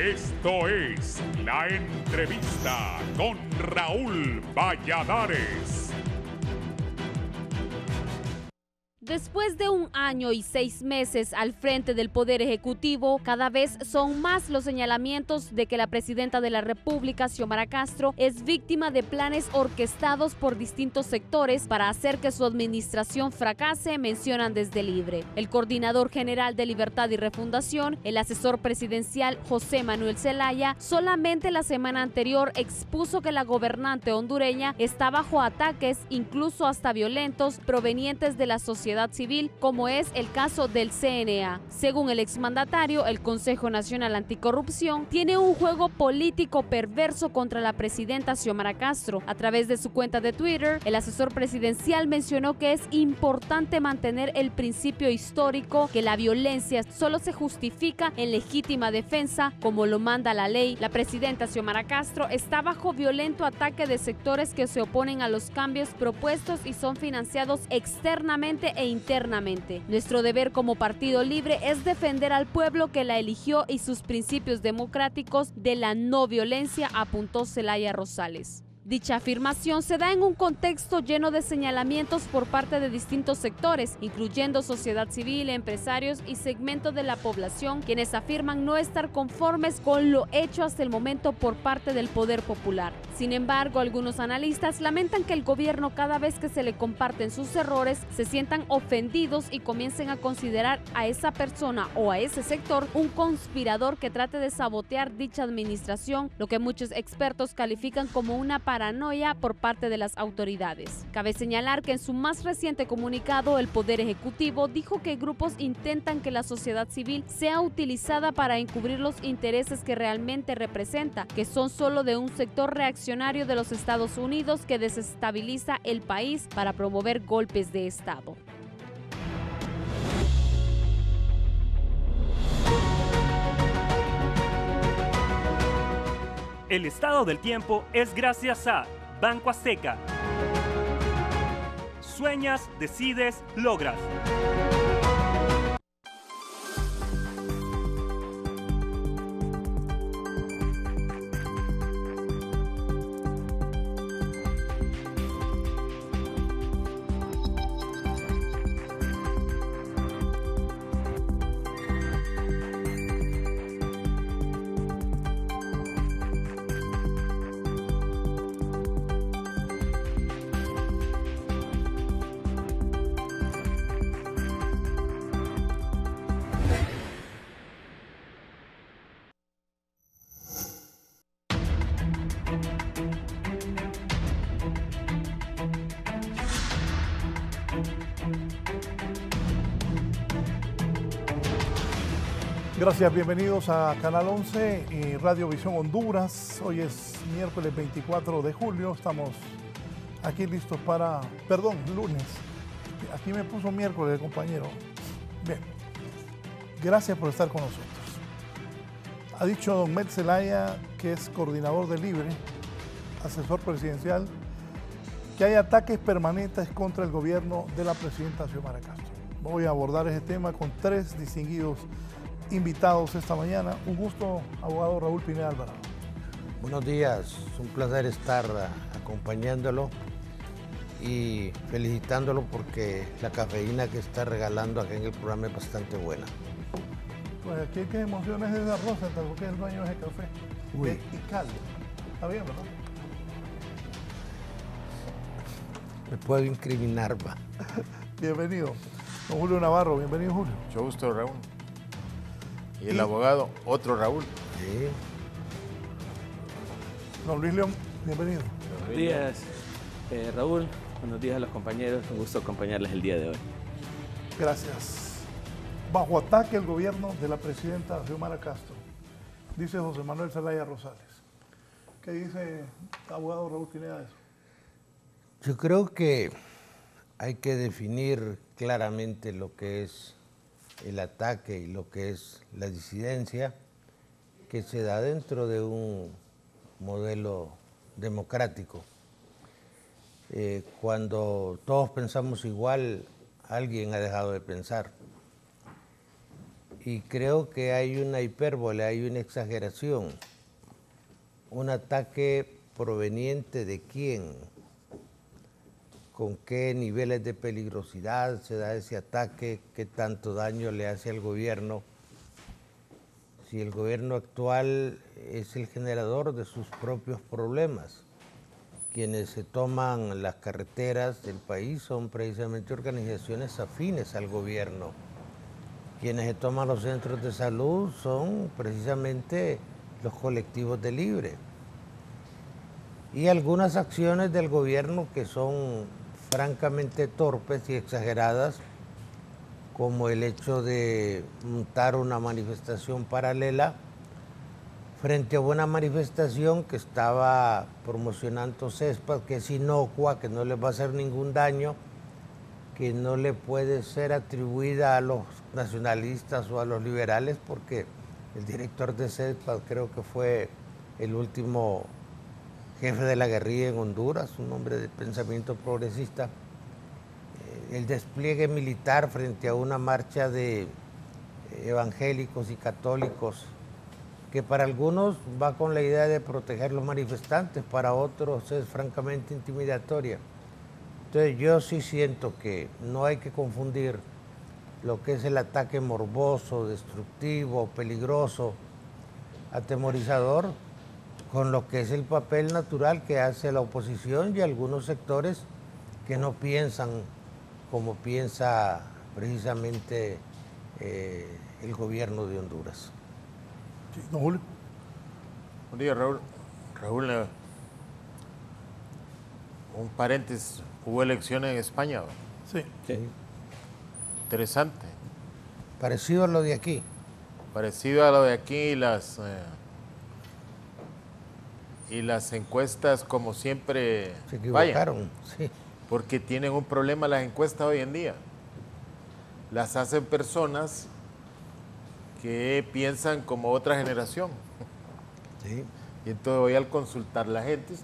Esto es La Entrevista con Raúl Valladares. Después de 1 año y 6 meses al frente del Poder Ejecutivo, cada vez son más los señalamientos de que la presidenta de la República, Xiomara Castro, es víctima de planes orquestados por distintos sectores para hacer que su administración fracase, mencionan desde Libre. El coordinador general de Libertad y Refundación, el asesor presidencial José Manuel Zelaya, solamente la semana anterior expuso que la gobernante hondureña está bajo ataques, incluso hasta violentos, provenientes de la sociedad civil, como es el caso del CNA. Según el exmandatario, el Consejo Nacional Anticorrupción tiene un juego político perverso contra la presidenta Xiomara Castro. A través de su cuenta de Twitter, el asesor presidencial mencionó que es importante mantener el principio histórico que la violencia solo se justifica en legítima defensa, como lo manda la ley. La presidenta Xiomara Castro está bajo violento ataque de sectores que se oponen a los cambios propuestos y son financiados externamente e internamente. Nuestro deber como Partido Libre es defender al pueblo que la eligió y sus principios democráticos de la no violencia, apuntó Zelaya Rosales. Dicha afirmación se da en un contexto lleno de señalamientos por parte de distintos sectores, incluyendo sociedad civil, empresarios y segmentos de la población, quienes afirman no estar conformes con lo hecho hasta el momento por parte del poder popular. Sin embargo, algunos analistas lamentan que el gobierno, cada vez que se le comparten sus errores, se sientan ofendidos y comiencen a considerar a esa persona o a ese sector un conspirador que trate de sabotear dicha administración, lo que muchos expertos califican como una paranoia por parte de las autoridades. Cabe señalar que en su más reciente comunicado, el Poder Ejecutivo dijo que grupos intentan que la sociedad civil sea utilizada para encubrir los intereses que realmente representa, que son solo de un sector reaccionario de los Estados Unidos que desestabiliza el país para promover golpes de Estado. El estado del tiempo es gracias a Banco Azteca. Sueñas, decides, logras. Gracias, bienvenidos a Canal 11 y Radio Visión Honduras. Hoy es miércoles 24 de julio, estamos aquí listos para, lunes. Aquí me puso miércoles, compañero. Bien, gracias por estar con nosotros. Ha dicho don Mel Zelaya, que es coordinador de Libre, asesor presidencial, que hay ataques permanentes contra el gobierno de la presidenta Xiomara Castro. Voy a abordar ese tema con 3 distinguidos invitados esta mañana. Un gusto, abogado Raúl Pineda Alvarado. Buenos días, es un placer estar acompañándolo y felicitándolo porque la cafeína que está regalando aquí en el programa es bastante buena. Pues aquí qué emoción es esa rosa, porque es el dueño de ese café. Uy. Y caldo. Está bien, ¿verdad? Me puedo incriminar, va. Bienvenido. Don Julio Navarro, bienvenido, Julio. Mucho gusto, Raúl. Y el abogado, otro Raúl. Sí. Don Luis León, bienvenido. Buenos días, Raúl. Buenos días a los compañeros. Un gusto acompañarles el día de hoy. Gracias. Bajo ataque el gobierno de la presidenta Xiomara Castro, dice José Manuel Zelaya Rosales. ¿Qué dice el abogado Raúl Pineda de eso? Yo creo que hay que definir claramente lo que es el ataque y lo que es la disidencia que se da dentro de un modelo democrático. Cuando todos pensamos igual, alguien ha dejado de pensar. Y creo que hay una hipérbole, hay una exageración. Un ataque proveniente de quién, con qué niveles de peligrosidad se da ese ataque, qué tanto daño le hace al gobierno. Si el gobierno actual es el generador de sus propios problemas. Quienes se toman las carreteras del país son precisamente organizaciones afines al gobierno. Quienes se toman los centros de salud son precisamente los colectivos de libre. Y algunas acciones del gobierno que son francamente torpes y exageradas, como el hecho de montar una manifestación paralela frente a una manifestación que estaba promocionando CESPAS, que es inocua, que no les va a hacer ningún daño, que no le puede ser atribuida a los nacionalistas o a los liberales, porque el director de CESPAS creo que fue el último jefe de la guerrilla en Honduras, un hombre de pensamiento progresista. El despliegue militar frente a una marcha de evangélicos y católicos, que para algunos va con la idea de proteger los manifestantes, para otros es francamente intimidatoria. Entonces yo sí siento que no hay que confundir lo que es el ataque morboso, destructivo, peligroso, atemorizador, con lo que es el papel natural que hace la oposición y algunos sectores que no piensan como piensa precisamente el gobierno de Honduras. Sí, don Julio. Buen día, Raúl. Raúl, un paréntesis, hubo elecciones en España. Sí. Sí. Interesante. Parecido a lo de aquí. Parecido a lo de aquí y las encuestas, como siempre, Se equivocaron, sí. porque tienen un problema las encuestas hoy en día. Las hacen personas que piensan como otra generación. Sí. Y entonces hoy al consultar la gente,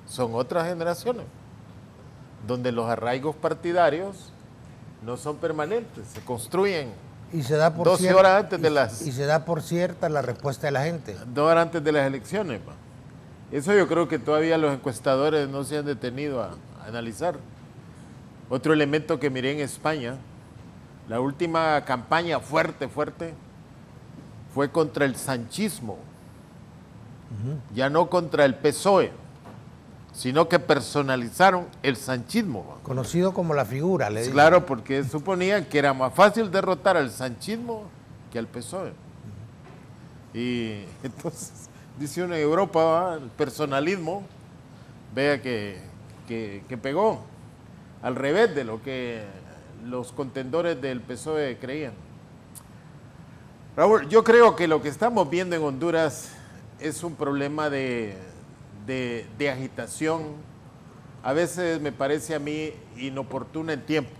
son otras generaciones, donde los arraigos partidarios no son permanentes, se construyen Y se da por 12 cierta, horas antes de las... y se da por cierta la respuesta de la gente. 2 horas antes de las elecciones. Eso yo creo que todavía los encuestadores no se han detenido a analizar. Otro elemento que miré en España, la última campaña fuerte, fue contra el sanchismo, ya no contra el PSOE, sino que personalizaron el sanchismo. Conocido como la figura, le digo. Claro, porque suponían que era más fácil derrotar al sanchismo que al PSOE. Y entonces, dice uno en Europa, el personalismo, vea que pegó, al revés de lo que los contendores del PSOE creían. Raúl, yo creo que lo que estamos viendo en Honduras es un problema de agitación, a veces me parece a mí inoportuna en tiempo.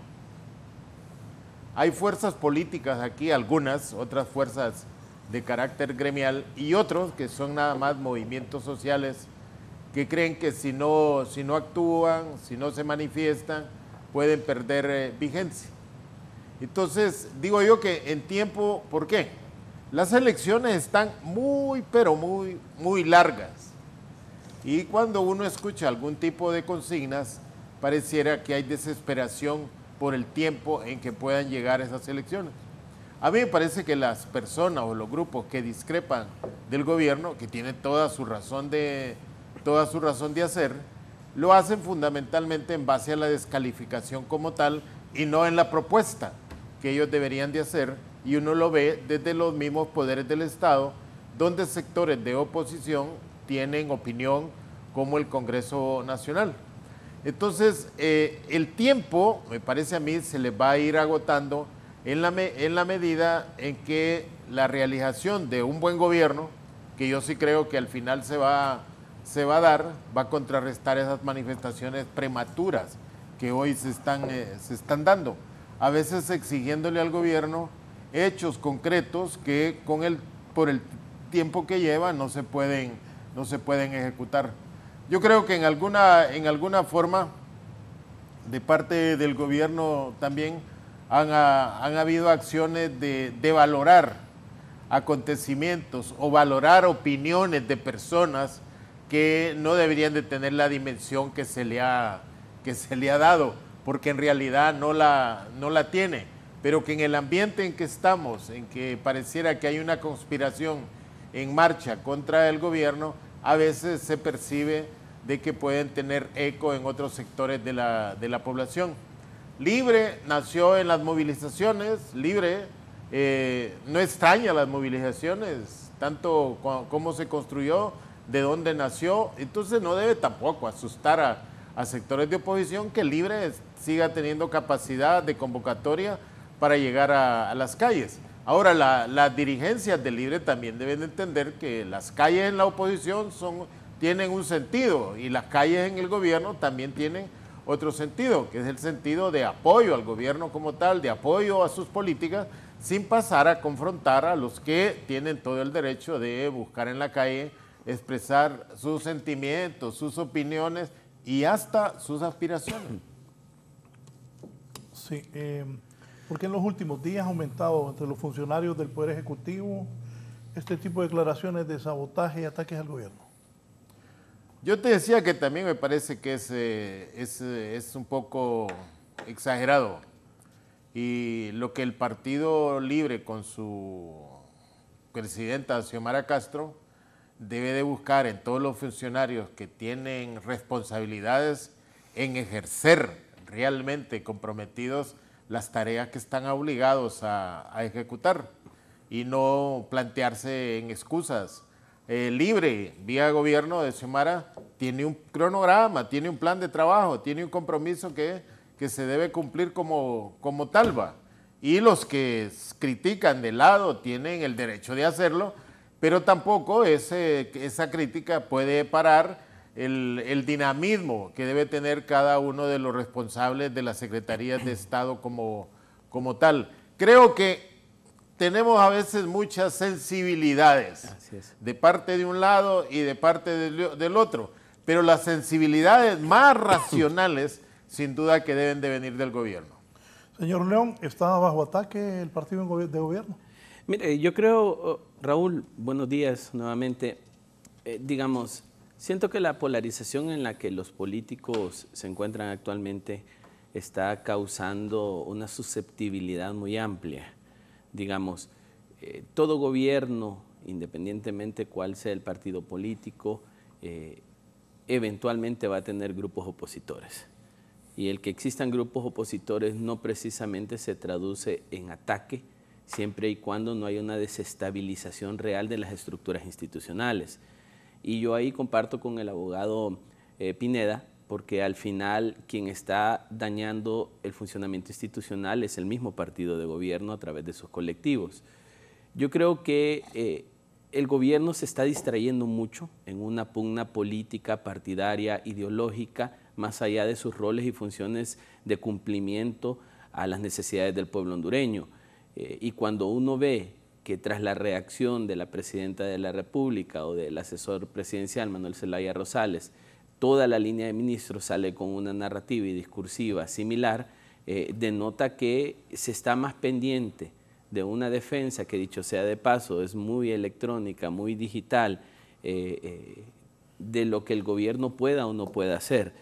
Hay fuerzas políticas aquí, algunas, otras fuerzas de carácter gremial y otros que son nada más movimientos sociales que creen que si no actúan, si no se manifiestan, pueden perder vigencia. Entonces, digo yo que en tiempo, ¿por qué? Las elecciones están pero muy largas. Y cuando uno escucha algún tipo de consignas, pareciera que hay desesperación por el tiempo en que puedan llegar esas elecciones. A mí me parece que las personas o los grupos que discrepan del gobierno, que tienen toda su razón de hacer, lo hacen fundamentalmente en base a la descalificación como tal y no en la propuesta que ellos deberían de hacer, y uno lo ve desde los mismos poderes del Estado, donde sectores de oposición tienen opinión como el Congreso Nacional. Entonces, el tiempo, me parece a mí, se les va a ir agotando en la medida en que la realización de un buen gobierno, que yo sí creo que al final se va a dar, va a contrarrestar esas manifestaciones prematuras que hoy se están dando, a veces exigiéndole al gobierno hechos concretos que por el tiempo que lleva no se pueden ejecutar. Yo creo que en alguna forma de parte del gobierno también han habido acciones de valorar acontecimientos o valorar opiniones de personas que no deberían de tener la dimensión que se le ha dado, porque en realidad no la tiene, pero que en el ambiente en que estamos, en que pareciera que hay una conspiración en marcha contra el gobierno, a veces se percibe de que pueden tener eco en otros sectores de la población. Libre nació en las movilizaciones, Libre no extraña las movilizaciones, tanto cómo se construyó, de dónde nació, entonces no debe tampoco asustar a sectores de oposición que Libre siga teniendo capacidad de convocatoria para llegar a las calles. Ahora, las dirigencias de Libre también deben entender que las calles en la oposición tienen un sentido y las calles en el gobierno también tienen otro sentido, que es el sentido de apoyo al gobierno como tal, de apoyo a sus políticas, sin pasar a confrontar a los que tienen todo el derecho de buscar en la calle, expresar sus sentimientos, sus opiniones y hasta sus aspiraciones. Sí, porque en los últimos días ha aumentado entre los funcionarios del Poder Ejecutivo este tipo de declaraciones de sabotaje y ataques al gobierno. Yo te decía que también me parece que es un poco exagerado, y lo que el Partido Libre con su presidenta Xiomara Castro debe de buscar en todos los funcionarios que tienen responsabilidades en ejercer realmente comprometidos las tareas que están obligados a ejecutar y no plantearse en excusas. Libre, vía gobierno de Xiomara, tiene un cronograma, tiene un plan de trabajo, tiene un compromiso que se debe cumplir como tal va. Y los que critican de lado tienen el derecho de hacerlo, pero tampoco esa crítica puede parar el dinamismo que debe tener cada uno de los responsables de las secretarías de Estado como tal. Creo que tenemos a veces muchas sensibilidades de parte de un lado y de parte del otro, pero las sensibilidades más racionales sin duda que deben de venir del gobierno. Señor León, ¿está bajo ataque el partido de gobierno? Mire, yo creo, Raúl, buenos días nuevamente. Digamos, siento que la polarización en la que los políticos se encuentran actualmente está causando una susceptibilidad muy amplia. Digamos, todo gobierno, independientemente cuál sea el partido político, eventualmente va a tener grupos opositores. Y el que existan grupos opositores no precisamente se traduce en ataque, siempre y cuando no haya una desestabilización real de las estructuras institucionales. Y yo ahí comparto con el abogado Pineda, porque al final quien está dañando el funcionamiento institucional es el mismo partido de gobierno a través de sus colectivos. Yo creo que el gobierno se está distrayendo mucho en una pugna política, partidaria, ideológica, más allá de sus roles y funciones de cumplimiento a las necesidades del pueblo hondureño. Y cuando uno ve que tras la reacción de la Presidenta de la República o del asesor presidencial Manuel Zelaya Rosales, toda la línea de ministros sale con una narrativa y discursiva similar, denota que se está más pendiente de una defensa que, dicho sea de paso, es muy electrónica, muy digital, de lo que el gobierno pueda o no pueda hacer.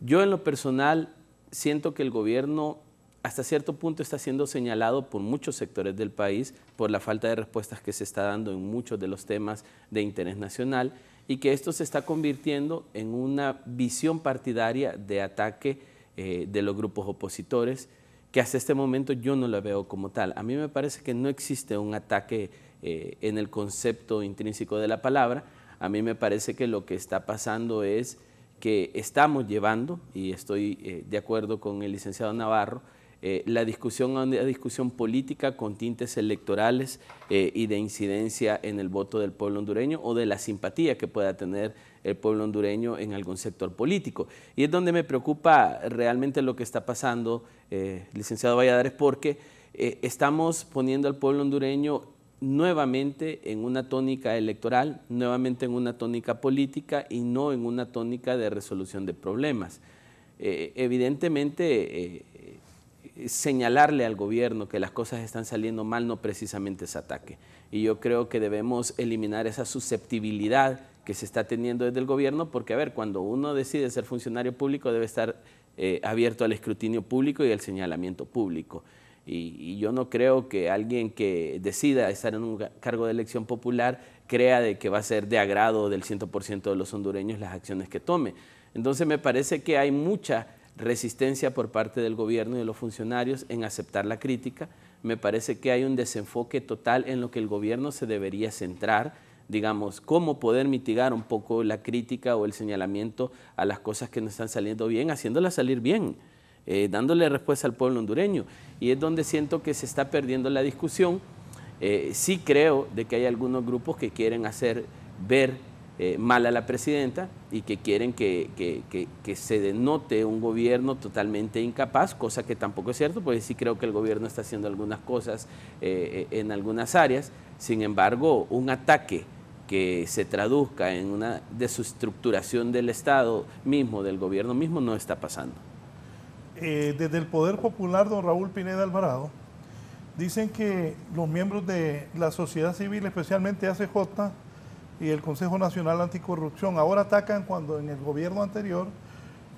Yo en lo personal siento que el gobierno hasta cierto punto está siendo señalado por muchos sectores del país por la falta de respuestas que se está dando en muchos de los temas de interés nacional, y que esto se está convirtiendo en una visión partidaria de ataque de los grupos opositores, que hasta este momento yo no la veo como tal. A mí me parece que no existe un ataque en el concepto intrínseco de la palabra. A mí me parece que lo que está pasando es que estamos llevando, y estoy de acuerdo con el licenciado Navarro, la discusión a una discusión política con tintes electorales y de incidencia en el voto del pueblo hondureño o de la simpatía que pueda tener el pueblo hondureño en algún sector político. Y es donde me preocupa realmente lo que está pasando, licenciado Valladares, porque estamos poniendo al pueblo hondureño nuevamente en una tónica electoral, nuevamente en una tónica política y no en una tónica de resolución de problemas. Evidentemente, señalarle al gobierno que las cosas están saliendo mal no precisamente es ataque. Y yo creo que debemos eliminar esa susceptibilidad que se está teniendo desde el gobierno, porque a ver, cuando uno decide ser funcionario público debe estar abierto al escrutinio público y al señalamiento público. Y yo no creo que alguien que decida estar en un cargo de elección popular crea de que va a ser de agrado del 100% de los hondureños las acciones que tome. Entonces me parece que hay mucha resistencia por parte del gobierno y de los funcionarios en aceptar la crítica. Me parece que hay un desenfoque total en lo que el gobierno se debería centrar, digamos, cómo poder mitigar un poco la crítica o el señalamiento a las cosas que no están saliendo bien, haciéndolas salir bien, dándole respuesta al pueblo hondureño. Y es donde siento que se está perdiendo la discusión. Sí creo de que hay algunos grupos que quieren hacer ver mal a la presidenta y que quieren que se denote un gobierno totalmente incapaz, cosa que tampoco es cierto, porque sí creo que el gobierno está haciendo algunas cosas en algunas áreas. Sin embargo, un ataque que se traduzca en una desestructuración del Estado mismo, del gobierno mismo, no está pasando. Desde el Poder Popular, don Raúl Pineda Alvarado, dicen que los miembros de la sociedad civil, especialmente ACJ y el Consejo Nacional Anticorrupción, ahora atacan cuando en el gobierno anterior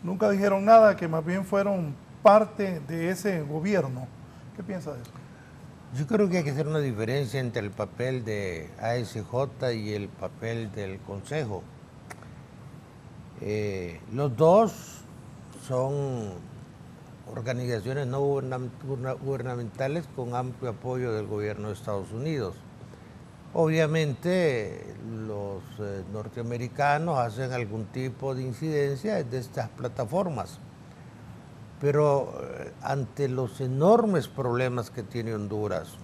nunca dijeron nada, que más bien fueron parte de ese gobierno. ¿Qué piensa de eso? Yo creo que hay que hacer una diferencia entre el papel de ASJ y el papel del Consejo. Los dos son organizaciones no gubernamentales con amplio apoyo del gobierno de Estados Unidos. Obviamente los norteamericanos hacen algún tipo de incidencia de estas plataformas, pero ante los enormes problemas que tiene Honduras,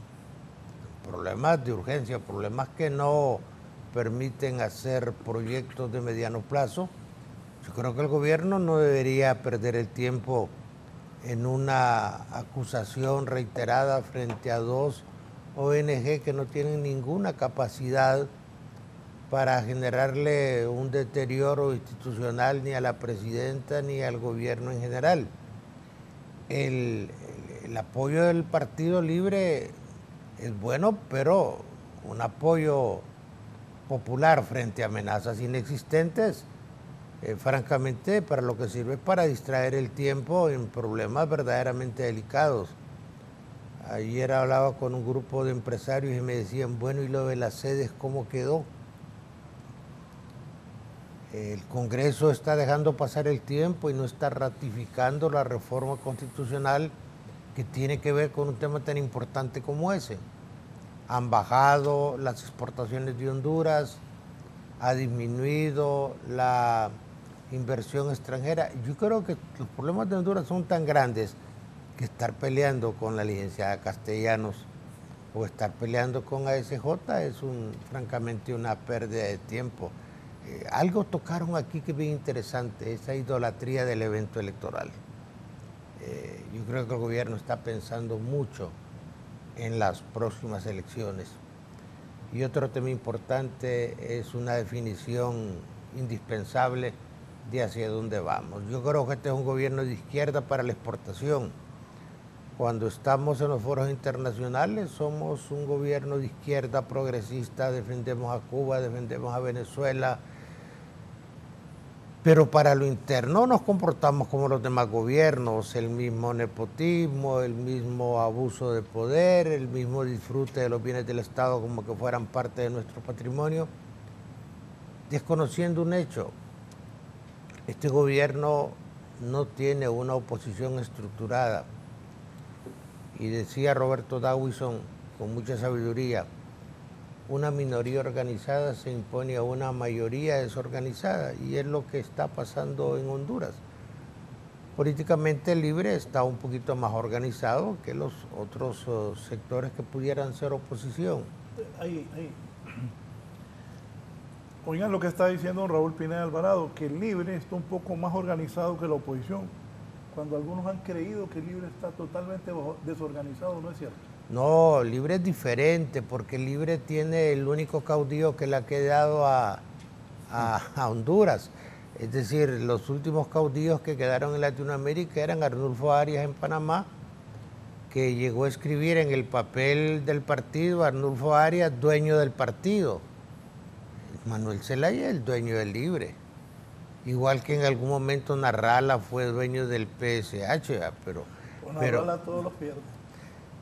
problemas de urgencia, problemas que no permiten hacer proyectos de mediano plazo, yo creo que el gobierno no debería perder el tiempo en una acusación reiterada frente a dos ONG que no tienen ninguna capacidad para generarle un deterioro institucional ni a la presidenta ni al gobierno en general. El apoyo del Partido Libre es bueno, pero un apoyo popular frente a amenazas inexistentes, francamente, para lo que sirve es para distraer el tiempo en problemas verdaderamente delicados. Ayer hablaba con un grupo de empresarios y me decían, bueno, ¿y lo de las sedes cómo quedó? El Congreso está dejando pasar el tiempo y no está ratificando la reforma constitucional que tiene que ver con un tema tan importante como ese. Han bajado las exportaciones de Honduras, ha disminuido la inversión extranjera. Yo creo que los problemas de Honduras son tan grandes que estar peleando con la licenciada Castellanos o estar peleando con ASJ es francamente una pérdida de tiempo. Algo tocaron aquí que es bien interesante, esa idolatría del evento electoral. Yo creo que el gobierno está pensando mucho en las próximas elecciones. Y otro tema importante es una definición indispensable de hacia dónde vamos. Yo creo que este es un gobierno de izquierda para la exportación. Cuando estamos en los foros internacionales somos un gobierno de izquierda progresista, defendemos a Cuba, defendemos a Venezuela, pero para lo interno nos comportamos como los demás gobiernos, el mismo nepotismo, el mismo abuso de poder, el mismo disfrute de los bienes del Estado como que fueran parte de nuestro patrimonio, desconociendo un hecho. Este gobierno no tiene una oposición estructurada. Y decía Roberto Dawison con mucha sabiduría, una minoría organizada se impone a una mayoría desorganizada, y es lo que está pasando en Honduras. Políticamente Libre está un poquito más organizado que los otros sectores que pudieran ser oposición. Oigan lo que está diciendo don Raúl Pineda Alvarado, que el Libre está un poco más organizado que la oposición, cuando algunos han creído que el Libre está totalmente desorganizado, ¿no es cierto? No, Libre es diferente, porque Libre tiene el único caudillo que le ha quedado a Honduras. Es decir, los últimos caudillos que quedaron en Latinoamérica eran Arnulfo Arias en Panamá que llegó a escribir en el papel del partido Arnulfo Arias, dueño del partido. Manuel Zelaya, el dueño del Libre. Igual que en algún momento Narrala fue dueño del PSH, pero Narrala todos los pierde.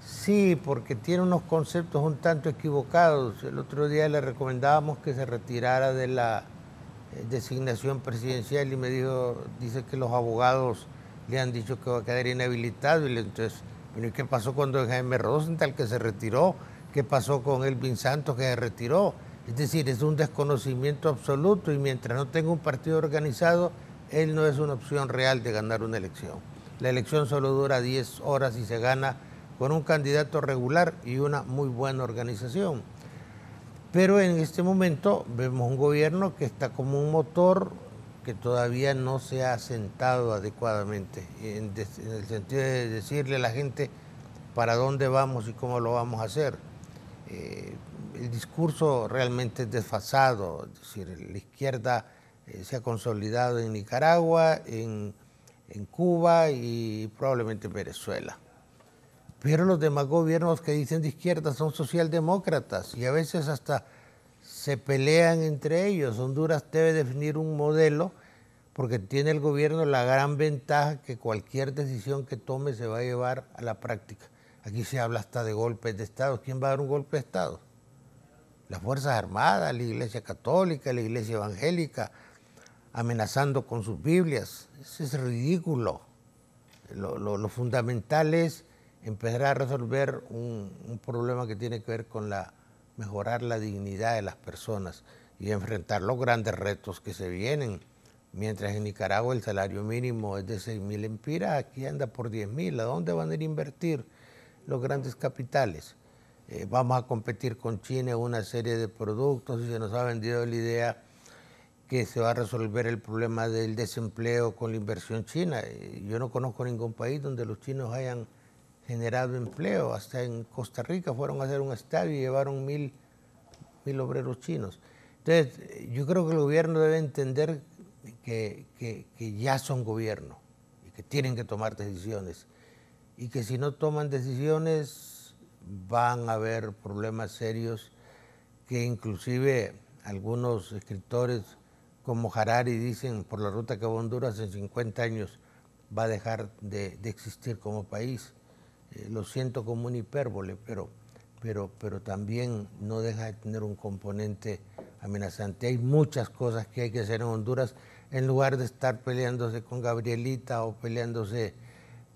Sí, porque tiene unos conceptos un tanto equivocados. El otro día le recomendábamos que se retirara de la designación presidencial y me dice que los abogados le han dicho que va a quedar inhabilitado. Y entonces, bueno, ¿y qué pasó con don Jaime Rosenthal, que se retiró? ¿Qué pasó con Elvin Santos, que se retiró? Es decir, es un desconocimiento absoluto y mientras no tenga un partido organizado, él no es una opción real de ganar una elección. La elección solo dura 10 horas y se gana con un candidato regular y una muy buena organización. Pero en este momento vemos un gobierno que está como un motor que todavía no se ha asentado adecuadamente, en el sentido de decirle a la gente para dónde vamos y cómo lo vamos a hacer. El discurso realmente es desfasado, es decir, la izquierda se ha consolidado en Nicaragua, en Cuba y probablemente en Venezuela. Pero los demás gobiernos que dicen de izquierda son socialdemócratas y a veces hasta se pelean entre ellos. Honduras debe definir un modelo porque tiene el gobierno la gran ventaja que cualquier decisión que tome se va a llevar a la práctica. Aquí se habla hasta de golpes de Estado. ¿Quién va a dar un golpe de Estado? Las Fuerzas Armadas, la Iglesia Católica, la Iglesia Evangélica, amenazando con sus Biblias. Eso es ridículo. Lo fundamental es empezar a resolver un problema que tiene que ver con mejorar la dignidad de las personas y enfrentar los grandes retos que se vienen. Mientras en Nicaragua el salario mínimo es de 6.000 lempiras, aquí anda por 10.000. ¿A dónde van a ir a invertir los grandes capitales? Vamos a competir con China en una serie de productos y se nos ha vendido la idea que se va a resolver el problema del desempleo con la inversión china. Yo no conozco ningún país donde los chinos hayan generado empleo. Hasta en Costa Rica fueron a hacer un estadio y llevaron 1.000 obreros chinos. Entonces, yo creo que el gobierno debe entender que ya son gobierno y que tienen que tomar decisiones y que si no toman decisiones van a haber problemas serios que inclusive algunos escritores como Harari dicen por la ruta que va a Honduras en 50 años va a dejar de existir como país. Lo siento como una hipérbole, pero también no deja de tener un componente amenazante. Hay muchas cosas que hay que hacer en Honduras en lugar de estar peleándose con Gabrielita o peleándose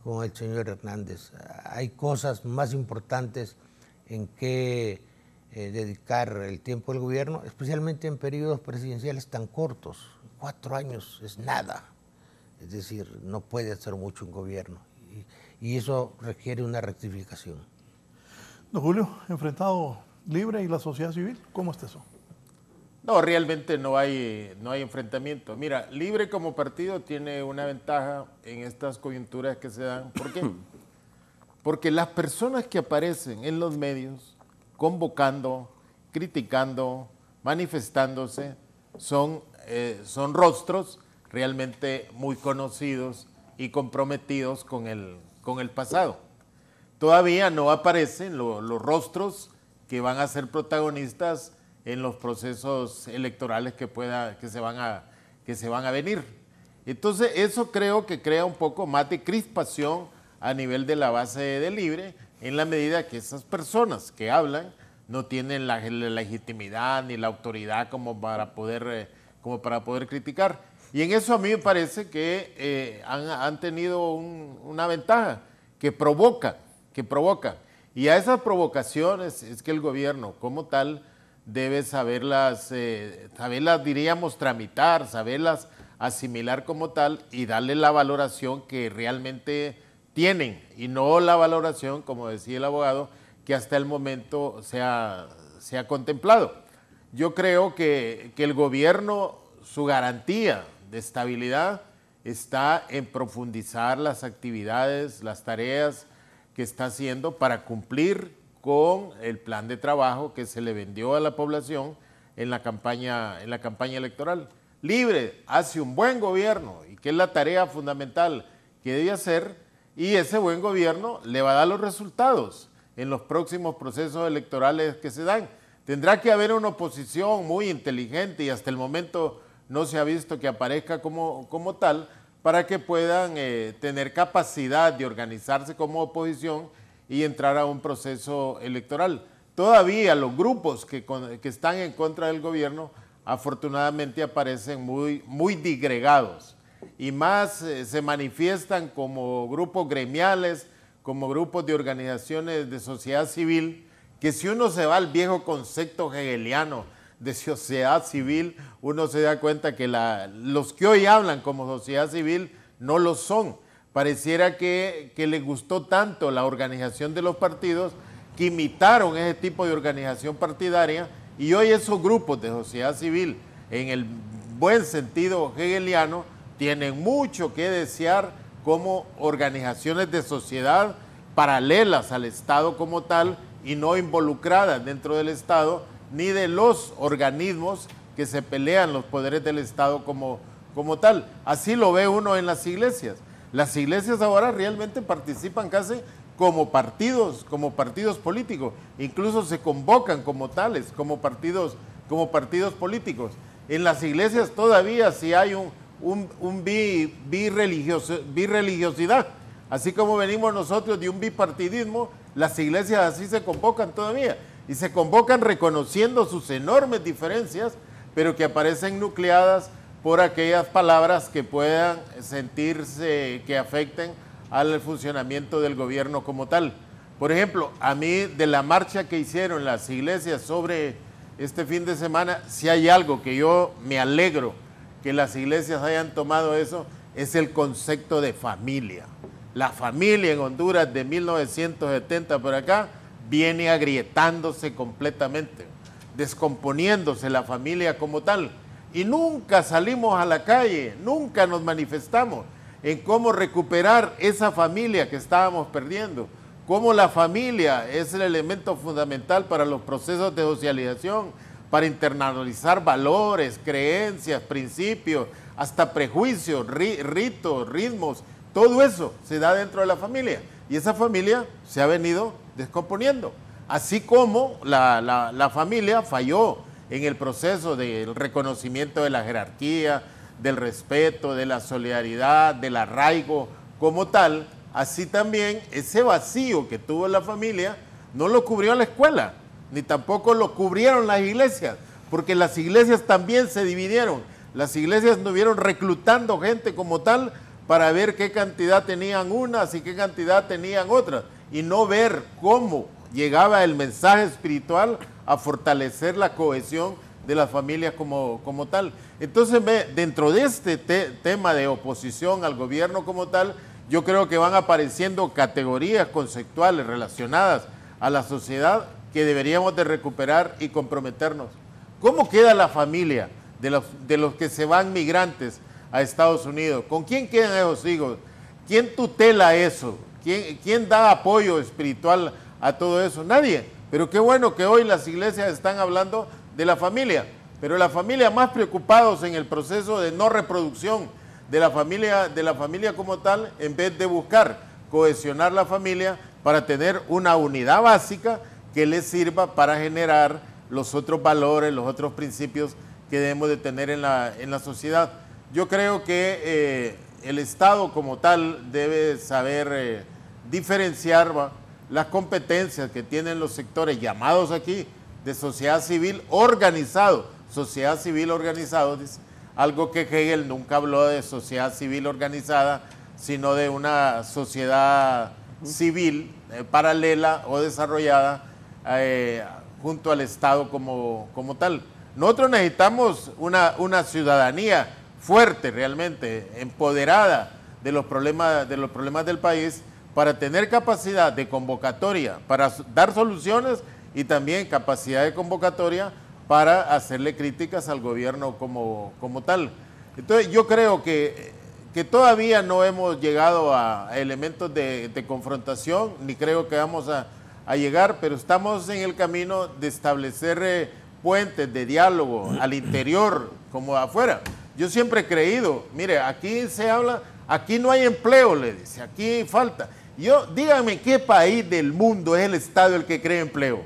con el señor Hernández. Hay cosas más importantes en que dedicar el tiempo del gobierno, especialmente en periodos presidenciales tan cortos. 4 años es nada. Es decir, no puede hacer mucho un gobierno. Y eso requiere una rectificación. Don Julio, enfrentado Libre y la sociedad civil, ¿cómo está eso? No, realmente no hay enfrentamiento. Mira, Libre como partido tiene una ventaja en estas coyunturas que se dan. ¿Por qué? Porque las personas que aparecen en los medios convocando, criticando, manifestándose, son rostros realmente muy conocidos y comprometidos con el pasado. Todavía no aparecen los rostros que van a ser protagonistas en los procesos electorales que se van a venir. Entonces eso creo que crea un poco más de crispación a nivel de la base de Libre, en la medida que esas personas que hablan no tienen la legitimidad ni la autoridad como para poder criticar. Y en eso a mí me parece que han tenido una ventaja que provoca. Y a esas provocaciones es que el gobierno como tal debe saberlas, diríamos, tramitar, saberlas asimilar como tal y darle la valoración que realmente tienen y no la valoración, como decía el abogado, que hasta el momento se ha contemplado. Yo creo que el gobierno, su garantía de estabilidad está en profundizar las actividades, las tareas que está haciendo para cumplir con el plan de trabajo que se le vendió a la población en la campaña electoral. Libre hace un buen gobierno y que es la tarea fundamental que debe hacer, y ese buen gobierno le va a dar los resultados en los próximos procesos electorales que se dan. Tendrá que haber una oposición muy inteligente y hasta el momento no se ha visto que aparezca como tal para que puedan tener capacidad de organizarse como oposición y entrar a un proceso electoral. Todavía los grupos que están en contra del gobierno afortunadamente aparecen muy disgregados y más se manifiestan como grupos gremiales, como grupos de organizaciones de sociedad civil, que si uno se va al viejo concepto hegeliano de sociedad civil, uno se da cuenta que los que hoy hablan como sociedad civil no lo son. Pareciera que les gustó tanto la organización de los partidos que imitaron ese tipo de organización partidaria y hoy esos grupos de sociedad civil, en el buen sentido hegeliano, tienen mucho que desear como organizaciones de sociedad paralelas al Estado como tal y no involucradas dentro del Estado ni de los organismos que se pelean los poderes del Estado como tal. Así lo ve uno en las iglesias. Las iglesias ahora realmente participan casi como partidos políticos, incluso se convocan como tales, como partidos políticos. En las iglesias todavía sí hay un birreligiosidad, así como venimos nosotros de un bipartidismo, las iglesias así se convocan todavía, y se convocan reconociendo sus enormes diferencias, pero que aparecen nucleadas por aquellas palabras que puedan sentirse que afecten al funcionamiento del gobierno como tal. Por ejemplo, a mí de la marcha que hicieron las iglesias sobre este fin de semana, si hay algo que yo me alegro que las iglesias hayan tomado eso, es el concepto de familia. La familia en Honduras de 1970 por acá viene agrietándose completamente, descomponiéndose la familia como tal. Y nunca salimos a la calle, nunca nos manifestamos en cómo recuperar esa familia que estábamos perdiendo, cómo la familia es el elemento fundamental para los procesos de socialización, para internalizar valores, creencias, principios, hasta prejuicios, ritos, ritmos, todo eso se da dentro de la familia y esa familia se ha venido descomponiendo, así como la familia falló en el proceso del reconocimiento de la jerarquía, del respeto, de la solidaridad, del arraigo como tal, así también ese vacío que tuvo la familia no lo cubrió la escuela, ni tampoco lo cubrieron las iglesias, porque las iglesias también se dividieron, las iglesias estuvieron reclutando gente como tal para ver qué cantidad tenían unas y qué cantidad tenían otras, y no ver cómo llegaba el mensaje espiritual a fortalecer la cohesión de las familias como tal. Entonces, dentro de este tema de oposición al gobierno como tal, yo creo que van apareciendo categorías conceptuales relacionadas a la sociedad que deberíamos de recuperar y comprometernos. ¿Cómo queda la familia de los que se van migrantes a Estados Unidos? ¿Con quién quedan esos hijos? ¿Quién tutela eso? ¿Quién da apoyo espiritual a todo eso? Nadie. Pero qué bueno que hoy las iglesias están hablando de la familia, pero la familia más preocupados en el proceso de no reproducción de la familia como tal, en vez de buscar cohesionar la familia para tener una unidad básica que les sirva para generar los otros valores, los otros principios que debemos de tener en la sociedad. Yo creo que el Estado como tal debe saber diferenciar las competencias que tienen los sectores llamados aquí de sociedad civil organizado, dice, algo que Hegel nunca habló de sociedad civil organizada, sino de una sociedad civil paralela o desarrollada junto al Estado como tal. Nosotros necesitamos una ciudadanía fuerte realmente, empoderada de los problemas del país, para tener capacidad de convocatoria, para dar soluciones y también capacidad de convocatoria para hacerle críticas al gobierno como tal. Entonces yo creo que todavía no hemos llegado a elementos de confrontación, ni creo que vamos a llegar, pero estamos en el camino de establecer puentes de diálogo al interior como afuera. Yo siempre he creído, mire, aquí se habla Aquí no hay empleo, le dice, aquí falta. Díganme qué país del mundo es el Estado el que crea empleo.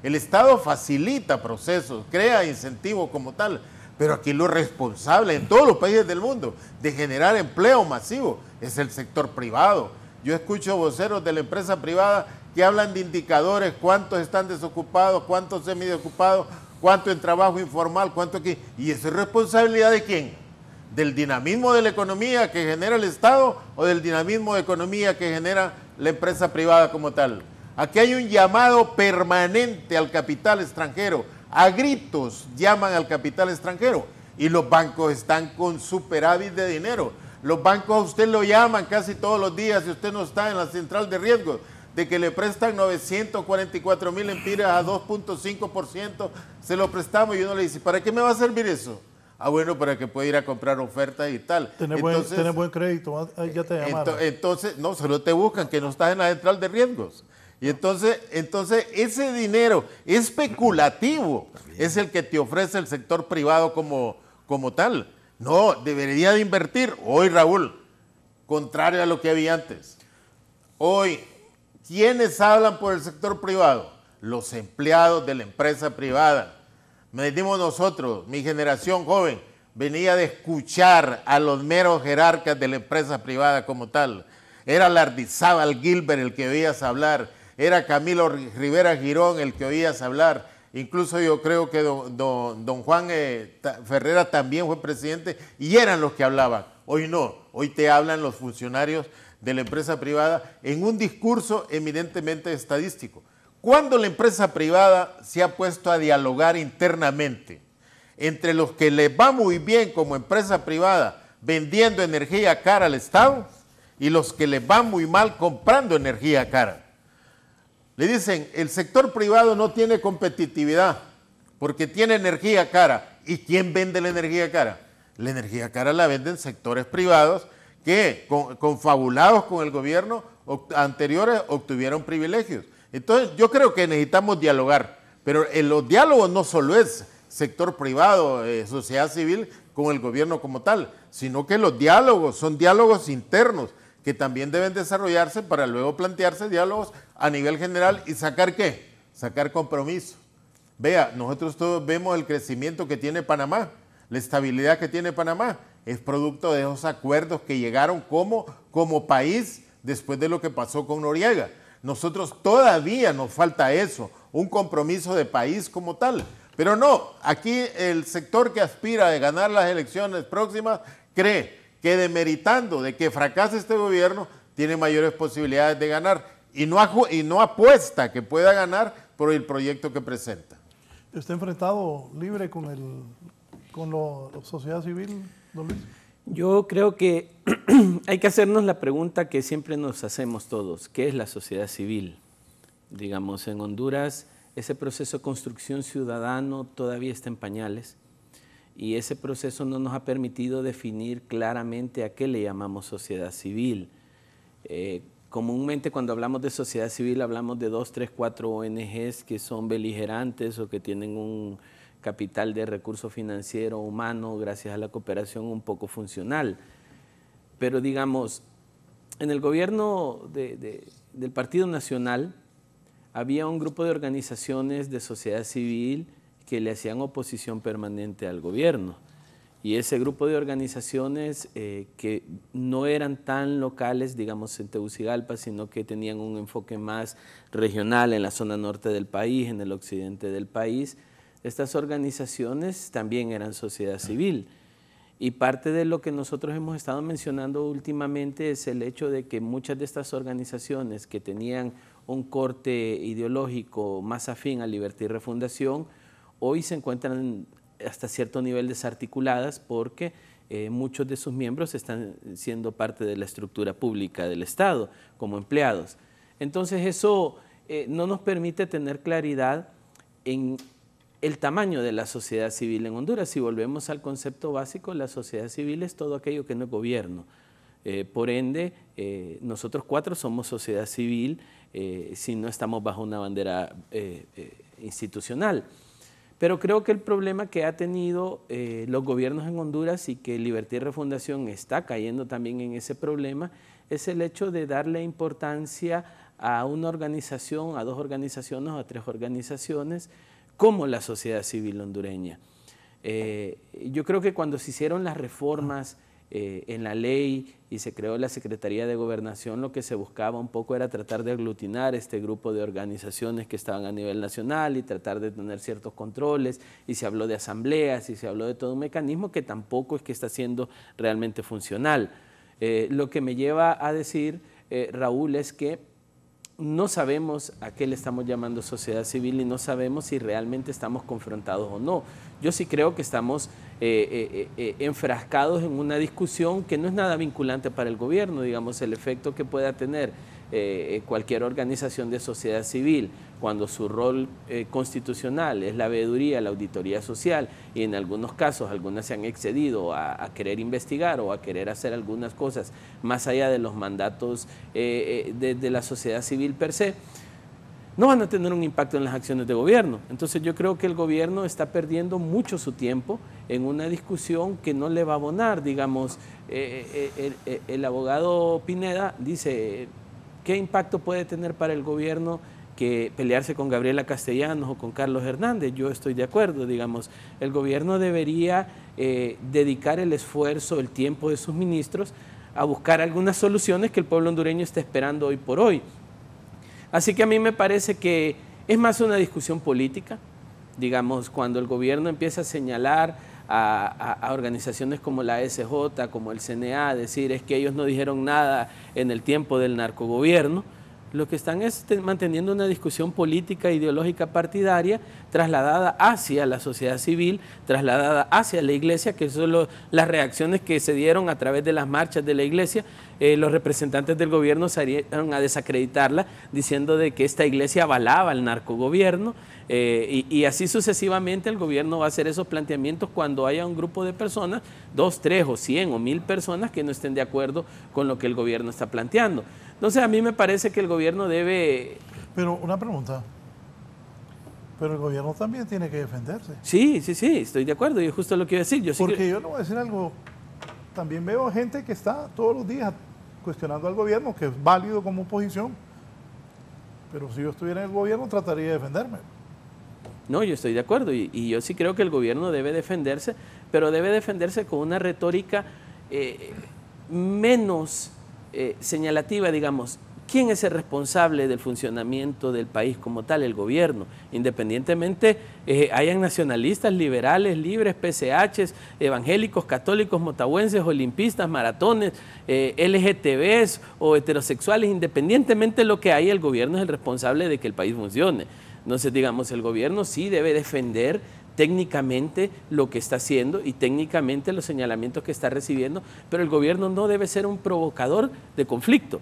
El Estado facilita procesos, crea incentivos como tal, pero aquí lo responsable en todos los países del mundo de generar empleo masivo es el sector privado. Yo escucho voceros de la empresa privada que hablan de indicadores, cuántos están desocupados, cuántos semidesocupados, cuánto en trabajo informal, cuánto aquí. ¿Y eso es responsabilidad de quién? ¿Del dinamismo de la economía que genera el Estado o del dinamismo de economía que genera la empresa privada como tal? Aquí hay un llamado permanente al capital extranjero. A gritos llaman al capital extranjero y los bancos están con superávit de dinero. Los bancos a usted lo llaman casi todos los días si usted no está en la central de riesgos, de que le prestan 944,000 empiras a 2.5%, se lo prestamos y uno le dice, ¿para qué me va a servir eso? Ah, bueno, para que pueda ir a comprar ofertas y tal. Tenés buen crédito, ya te llamaron. Entonces, no, solo te buscan que no estás en la central de riesgos. Y entonces ese dinero especulativo es el que te ofrece el sector privado como tal. No, debería de invertir. Hoy, Raúl, contrario a lo que había antes. Hoy, ¿quiénes hablan por el sector privado? Los empleados de la empresa privada. Medimos nosotros, mi generación joven, venía de escuchar a los meros jerarcas de la empresa privada como tal. Era Lardizábal Gilbert el que oías hablar, era Camilo Rivera Girón el que oías hablar, incluso yo creo que don Juan Ferrera también fue presidente y eran los que hablaban. Hoy no, hoy te hablan los funcionarios de la empresa privada en un discurso eminentemente estadístico. ¿Cuándo la empresa privada se ha puesto a dialogar internamente entre los que les va muy bien como empresa privada vendiendo energía cara al Estado y los que les va muy mal comprando energía cara? Le dicen, el sector privado no tiene competitividad porque tiene energía cara. ¿Y quién vende la energía cara? La energía cara la venden sectores privados que, confabulados con el gobierno anteriores, obtuvieron privilegios. Entonces, yo creo que necesitamos dialogar, pero en los diálogos no solo es sector privado, sociedad civil con el gobierno como tal, sino que los diálogos son diálogos internos que también deben desarrollarse para luego plantearse diálogos a nivel general y sacar ¿qué? Sacar compromiso. Vea, nosotros todos vemos el crecimiento que tiene Panamá, la estabilidad que tiene Panamá, es producto de esos acuerdos que llegaron como país después de lo que pasó con Noriega. Nosotros todavía nos falta eso, un compromiso de país como tal. Pero no, aquí el sector que aspira a ganar las elecciones próximas cree que demeritando de que fracase este gobierno, tiene mayores posibilidades de ganar y no apuesta que pueda ganar por el proyecto que presenta. ¿Está enfrentado libre con la sociedad civil, don Luis? Yo creo que hay que hacernos la pregunta que siempre nos hacemos todos, ¿qué es la sociedad civil? Digamos, en Honduras ese proceso de construcción ciudadano todavía está en pañales y ese proceso no nos ha permitido definir claramente a qué le llamamos sociedad civil. Comúnmente cuando hablamos de sociedad civil hablamos de 2, 3, 4 ONGs que son beligerantes o que tienen un capital de recurso financiero humano gracias a la cooperación un poco funcional. Pero digamos, en el gobierno del Partido Nacional había un grupo de organizaciones de sociedad civil que le hacían oposición permanente al gobierno. Y ese grupo de organizaciones que no eran tan locales, digamos en Tegucigalpa, sino que tenían un enfoque más regional en la zona norte del país, en el occidente del país, estas organizaciones también eran sociedad civil. Y parte de lo que nosotros hemos estado mencionando últimamente es el hecho de que muchas de estas organizaciones que tenían un corte ideológico más afín a Libertad y Refundación, hoy se encuentran hasta cierto nivel desarticuladas porque muchos de sus miembros están siendo parte de la estructura pública del Estado como empleados. Entonces eso no nos permite tener claridad en el tamaño de la sociedad civil en Honduras. Si volvemos al concepto básico, la sociedad civil es todo aquello que no es gobierno. Por ende, nosotros 4 somos sociedad civil si no estamos bajo una bandera institucional. Pero creo que el problema que ha tenido los gobiernos en Honduras y que Libertad y Refundación está cayendo también en ese problema es el hecho de darle importancia a una organización, a 2 organizaciones o a 3 organizaciones como la sociedad civil hondureña. Yo creo que cuando se hicieron las reformas en la ley y se creó la Secretaría de Gobernación, lo que se buscaba un poco era tratar de aglutinar este grupo de organizaciones que estaban a nivel nacional y tratar de tener ciertos controles, y se habló de asambleas y se habló de todo un mecanismo que tampoco es que está siendo realmente funcional. Lo que me lleva a decir, Raúl, es que no sabemos a qué le estamos llamando sociedad civil y no sabemos si realmente estamos confrontados o no. Yo sí creo que estamos enfrascados en una discusión que no es nada vinculante para el gobierno, digamos, el efecto que pueda tener cualquier organización de sociedad civil cuando su rol constitucional es la veeduría, la auditoría social, y en algunos casos algunas se han excedido a querer investigar o a querer hacer algunas cosas más allá de los mandatos de la sociedad civil per se, no van a tener un impacto en las acciones de gobierno. Entonces yo creo que el gobierno está perdiendo mucho su tiempo en una discusión que no le va a abonar. Digamos, el abogado Pineda dice, ¿qué impacto puede tener para el gobierno que pelearse con Gabriela Castellanos o con Carlos Hernández? Yo estoy de acuerdo, digamos, el gobierno debería dedicar el esfuerzo, el tiempo de sus ministros a buscar algunas soluciones que el pueblo hondureño está esperando hoy por hoy. Así que a mí me parece que es más una discusión política, digamos, cuando el gobierno empieza a señalar a organizaciones como la SJ, como el CNA, decir es que ellos no dijeron nada en el tiempo del narcogobierno. Lo que están es manteniendo una discusión política, ideológica, partidaria, trasladada hacia la sociedad civil, trasladada hacia la iglesia, que son las reacciones que se dieron a través de las marchas de la iglesia. Los representantes del gobierno salieron a desacreditarla, diciendo de que esta iglesia avalaba al narcogobierno, y así sucesivamente el gobierno va a hacer esos planteamientos cuando haya un grupo de personas, 2, 3 o 100 o 1000 personas que no estén de acuerdo con lo que el gobierno está planteando. Entonces a mí me parece que el gobierno debe... Pero una pregunta, pero el gobierno también tiene que defenderse. Sí, estoy de acuerdo, y justo lo que iba a decir. Yo le voy a decir algo, también veo gente que está todos los días cuestionando al gobierno, que es válido como oposición, pero si yo estuviera en el gobierno trataría de defenderme. No, yo estoy de acuerdo, y yo sí creo que el gobierno debe defenderse, pero debe defenderse con una retórica menos señalativa, digamos. ¿Quién es el responsable del funcionamiento del país como tal? El gobierno. Independientemente hayan nacionalistas, liberales, libres, PCHs, evangélicos, católicos, motahuenses, olimpistas, maratones, LGTBs o heterosexuales, independientemente de lo que haya, el gobierno es el responsable de que el país funcione. Entonces, digamos, el gobierno sí debe defender técnicamente lo que está haciendo y técnicamente los señalamientos que está recibiendo, pero el gobierno no debe ser un provocador de conflicto.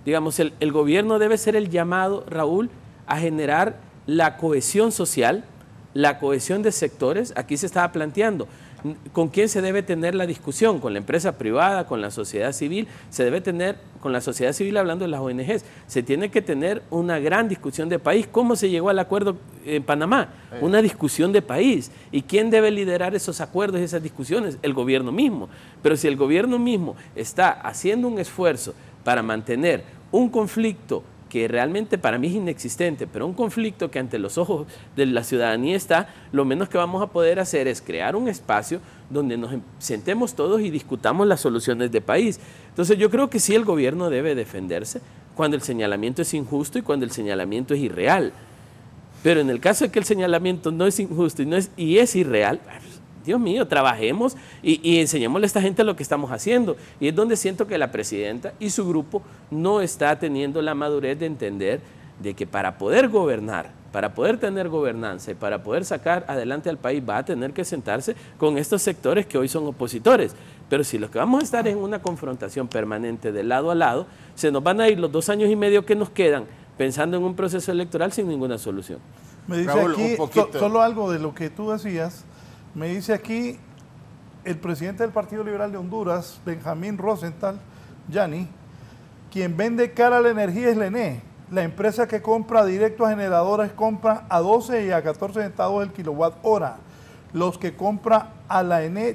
Digamos, el gobierno debe ser el llamado, Raúl, a generar la cohesión social, la cohesión de sectores. Aquí se estaba planteando, ¿con quién se debe tener la discusión? ¿Con la empresa privada, con la sociedad civil? Se debe tener, con la sociedad civil hablando de las ONGs, se tiene que tener una gran discusión de país. ¿Cómo se llegó al acuerdo en Panamá? Una discusión de país. ¿Y quién debe liderar esos acuerdos y esas discusiones? El gobierno mismo. Pero si el gobierno mismo está haciendo un esfuerzo para mantener un conflicto que realmente para mí es inexistente, pero un conflicto que ante los ojos de la ciudadanía está, lo menos que vamos a poder hacer es crear un espacio donde nos sentemos todos y discutamos las soluciones de país. Entonces yo creo que sí, el gobierno debe defenderse cuando el señalamiento es injusto y cuando el señalamiento es irreal. Pero en el caso de que el señalamiento no es injusto y es irreal, Dios mío, trabajemos y enseñémosle a esta gente lo que estamos haciendo. Y es donde siento que la presidenta y su grupo no está teniendo la madurez de entender de que para poder gobernar, para poder tener gobernanza y para poder sacar adelante al país, va a tener que sentarse con estos sectores que hoy son opositores. Pero si lo que vamos a estar es en una confrontación permanente de lado a lado, se nos van a ir los 2 años y medio que nos quedan pensando en un proceso electoral sin ninguna solución. Me dice Raúl, aquí, solo algo de lo que tú decías. Me dice aquí el presidente del Partido Liberal de Honduras, Benjamín Rosenthal Yani, quien vende cara a la energía es el ENE. La empresa que compra directo a generadoras compra a 12 y a 14 centavos el kilowatt hora. Los que compran a la ENE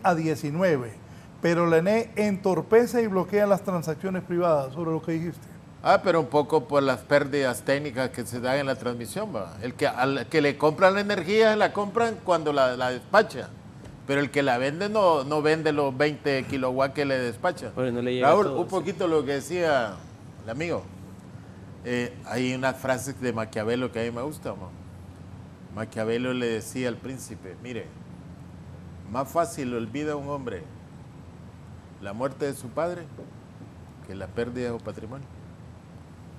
a 19. Pero la ENE entorpece y bloquea las transacciones privadas, sobre lo que dijiste. Pero un poco por las pérdidas técnicas que se dan en la transmisión, ¿va? Al que le compran la energía, la compran cuando la despacha. Pero el que la vende no vende los 20 kilowatts que le despacha. No le llega Raúl, todo, un poquito lo que decía el amigo. Hay unas frases de Maquiavelo que a mí me gustan, ¿no? Maquiavelo le decía al príncipe, mire, más fácil olvida a un hombre la muerte de su padre que la pérdida de su patrimonio.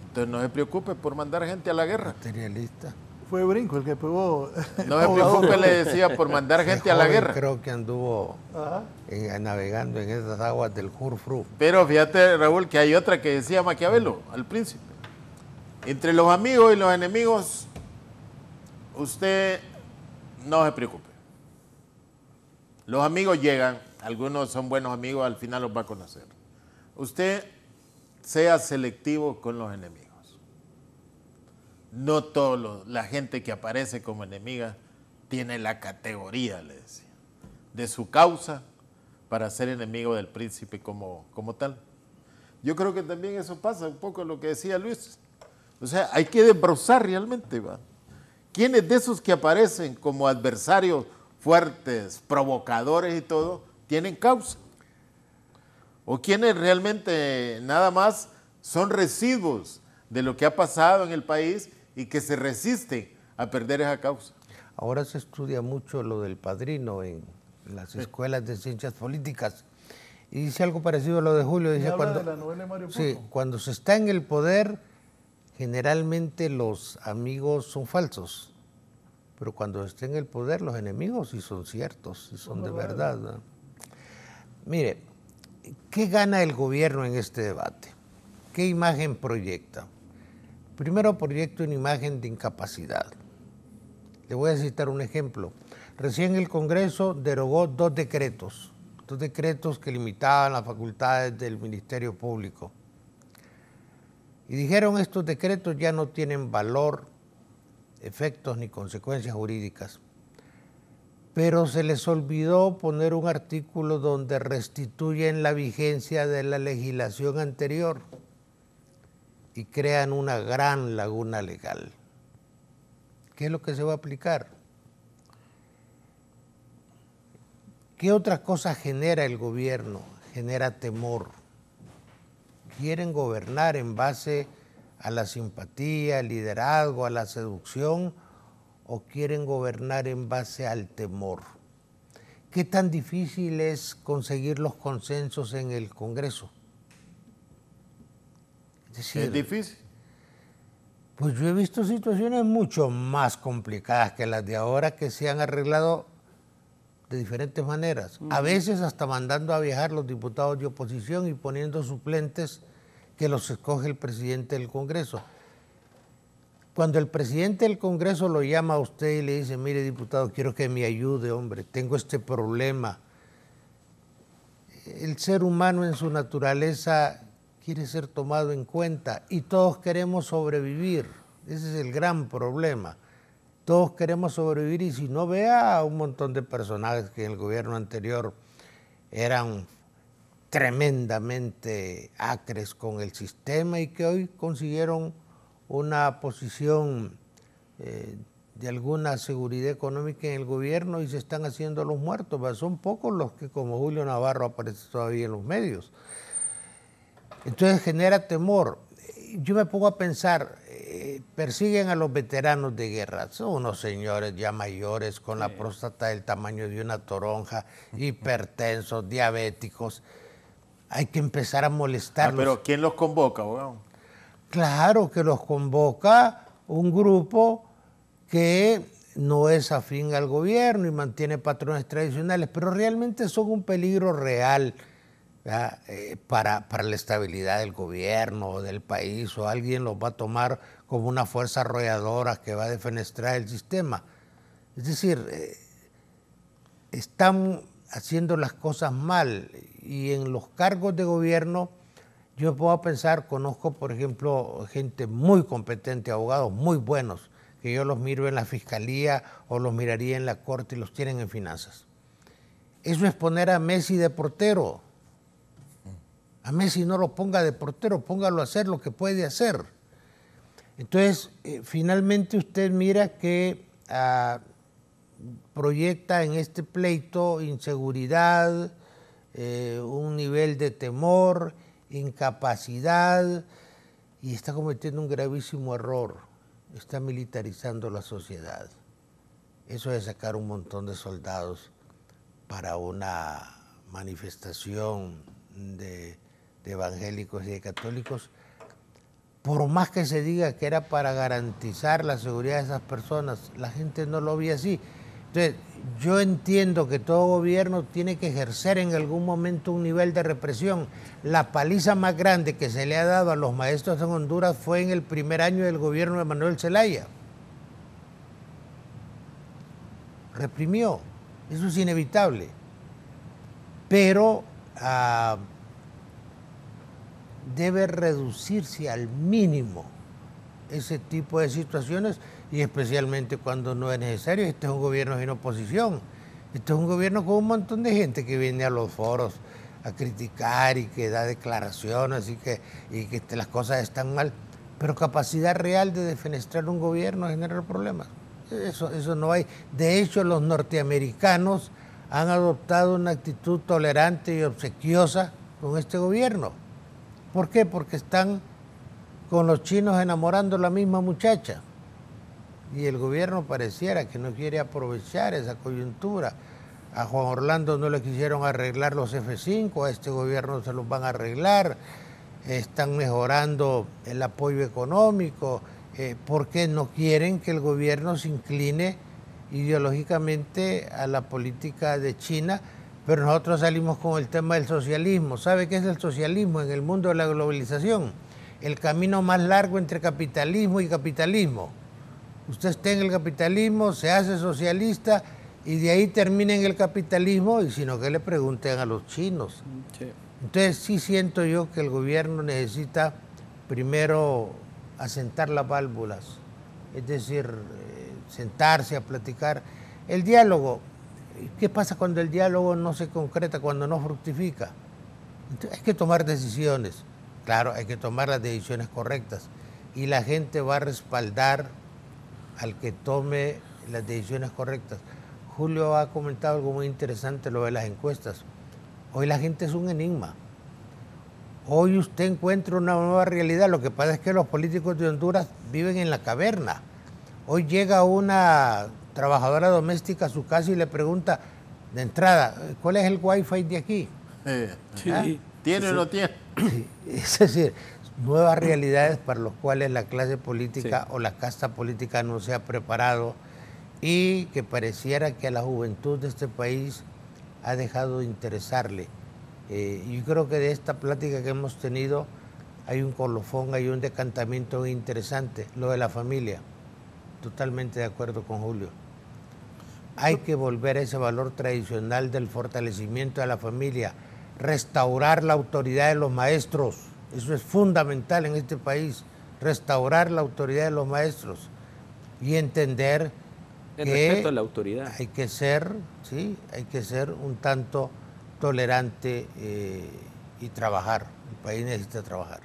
Entonces no se preocupe por mandar gente a la guerra. Materialista. Fue Brinco el que pegó. No se preocupe, le decía, por mandar gente a la guerra. Creo que anduvo navegando en esas aguas del Jurfru. Pero fíjate, Raúl, que hay otra que decía Maquiavelo al príncipe. Entre los amigos y los enemigos, usted no se preocupe. Los amigos llegan, algunos son buenos amigos, al final los va a conocer. Usted sea selectivo con los enemigos. No toda la gente que aparece como enemiga tiene la categoría, le decía, de su causa para ser enemigo del príncipe como tal. Yo creo que también eso pasa un poco lo que decía Luis. O sea, hay que desbrozar realmente, ¿va? ¿Quiénes de esos que aparecen como adversarios fuertes, provocadores y todo, tienen causa? ¿O quiénes realmente nada más son residuos de lo que ha pasado en el país y que se resisten a perder esa causa? Ahora se estudia mucho lo del padrino en las escuelas de ciencias políticas. Y dice algo parecido a lo de Julio. Dice De la novela de Mario Puzo. Sí, cuando se está en el poder, generalmente los amigos son falsos. Pero cuando está en el poder, los enemigos sí son ciertos, sí son de verdad, ¿no? Mire, ¿qué gana el gobierno en este debate? ¿Qué imagen proyecta? Primero proyecta una imagen de incapacidad. Le voy a citar un ejemplo. Recién el Congreso derogó dos decretos que limitaban las facultades del Ministerio Público. Y dijeron, estos decretos ya no tienen valor, efectos ni consecuencias jurídicas. Pero se les olvidó poner un artículo donde restituyen la vigencia de la legislación anterior y crean una gran laguna legal. ¿Qué es lo que se va a aplicar? ¿Qué otra cosa genera el gobierno? Genera temor. Quieren gobernar en base a la simpatía, al liderazgo, a la seducción, o quieren gobernar en base al temor. ¿Qué tan difícil es conseguir los consensos en el Congreso? Es difícil. Pues yo he visto situaciones mucho más complicadas que las de ahora que se han arreglado de diferentes maneras. A veces hasta mandando a viajar los diputados de oposición y poniendo suplentes que los escoge el presidente del Congreso. Cuando el presidente del Congreso lo llama a usted y le dice, mire diputado, quiero que me ayude, hombre, tengo este problema. El ser humano en su naturaleza quiere ser tomado en cuenta y todos queremos sobrevivir. Ese es el gran problema. Todos queremos sobrevivir y si no, vea a un montón de personajes que en el gobierno anterior eran tremendamente acres con el sistema y que hoy consiguieron una posición de alguna seguridad económica en el gobierno y se están haciendo los muertos. ¿Va? Son pocos los que, como Julio Navarro, aparece todavía en los medios. Entonces genera temor. Yo me pongo a pensar, persiguen a los veteranos de guerra, son unos señores ya mayores con la próstata del tamaño de una toronja, hipertensos, diabéticos. Hay que empezar a molestarlos. Pero ¿quién los convoca, abogado? Claro que los convoca un grupo que no es afín al gobierno y mantiene patrones tradicionales, pero realmente son un peligro real para la estabilidad del gobierno o del país, o alguien los va a tomar como una fuerza arrolladora que va a defenestrar el sistema. Es decir, están haciendo las cosas mal y en los cargos de gobierno Yo puedo pensar, conozco por ejemplo gente muy competente, abogados muy buenos, que yo los miro en la fiscalía o los miraría en la corte y los tienen en finanzas. Eso es poner a Messi de portero. A Messi no lo ponga de portero, póngalo a hacer lo que puede hacer. Entonces, finalmente usted mira que proyecta en este pleito inseguridad, un nivel de temor, incapacidad, y está cometiendo un gravísimo error. Está militarizando la sociedad. Eso de sacar un montón de soldados para una manifestación de evangélicos y de católicos, por más que se diga que era para garantizar la seguridad de esas personas, la gente no lo veía así. Entonces, yo entiendo que todo gobierno tiene que ejercer en algún momento un nivel de represión. La paliza más grande que se le ha dado a los maestros en Honduras fue en el primer año del gobierno de Manuel Zelaya. Reprimió, eso es inevitable. Pero debe reducirse al mínimo ese tipo de situaciones, y especialmente cuando no es necesario. Este es un gobierno sin oposición, este es un gobierno con un montón de gente que viene a los foros a criticar y que da declaraciones y que las cosas están mal, pero capacidad real de defenestrar un gobierno, generar problemas, eso no hay. De hecho, los norteamericanos han adoptado una actitud tolerante y obsequiosa con este gobierno. ¿Por qué? Porque están con los chinos enamorando a la misma muchacha. Y el gobierno pareciera que no quiere aprovechar esa coyuntura. A Juan Orlando no le quisieron arreglar los F5, a este gobierno se los van a arreglar. Están mejorando el apoyo económico, porque no quieren que el gobierno se incline ideológicamente a la política de China. Pero nosotros salimos con el tema del socialismo. ¿Sabe qué es el socialismo en el mundo de la globalización? El camino más largo entre capitalismo y capitalismo. Usted está en el capitalismo, se hace socialista y de ahí termina en el capitalismo, y sino que le pregunten a los chinos. Sí. Entonces sí siento yo que el gobierno necesita primero asentar las válvulas, es decir, sentarse a platicar. El diálogo. ¿Qué pasa cuando el diálogo no se concreta, cuando no fructifica? Entonces, hay que tomar decisiones. Claro, hay que tomar las decisiones correctas. Y la gente va a respaldar al que tome las decisiones correctas. Julio ha comentado algo muy interesante, lo de las encuestas. Hoy la gente es un enigma. Hoy usted encuentra una nueva realidad. Lo que pasa es que los políticos de Honduras viven en la caverna. Hoy llega una trabajadora doméstica a su casa y le pregunta de entrada, ¿cuál es el wifi de aquí? Sí. ¿Tiene o no tiene? Es decir, nuevas realidades para las cuales la clase política o la casta política no se ha preparado, y que pareciera que a la juventud de este país ha dejado de interesarle. Yo creo que de esta plática que hemos tenido hay un colofón, hay un decantamiento interesante, lo de la familia. Totalmente de acuerdo con Julio. Hay que volver a ese valor tradicional del fortalecimiento de la familia, restaurar la autoridad de los maestros. Eso es fundamental en este país, restaurar la autoridad de los maestros y entender el que respeto a la autoridad. Hay que ser un tanto tolerante y trabajar. El país necesita trabajar.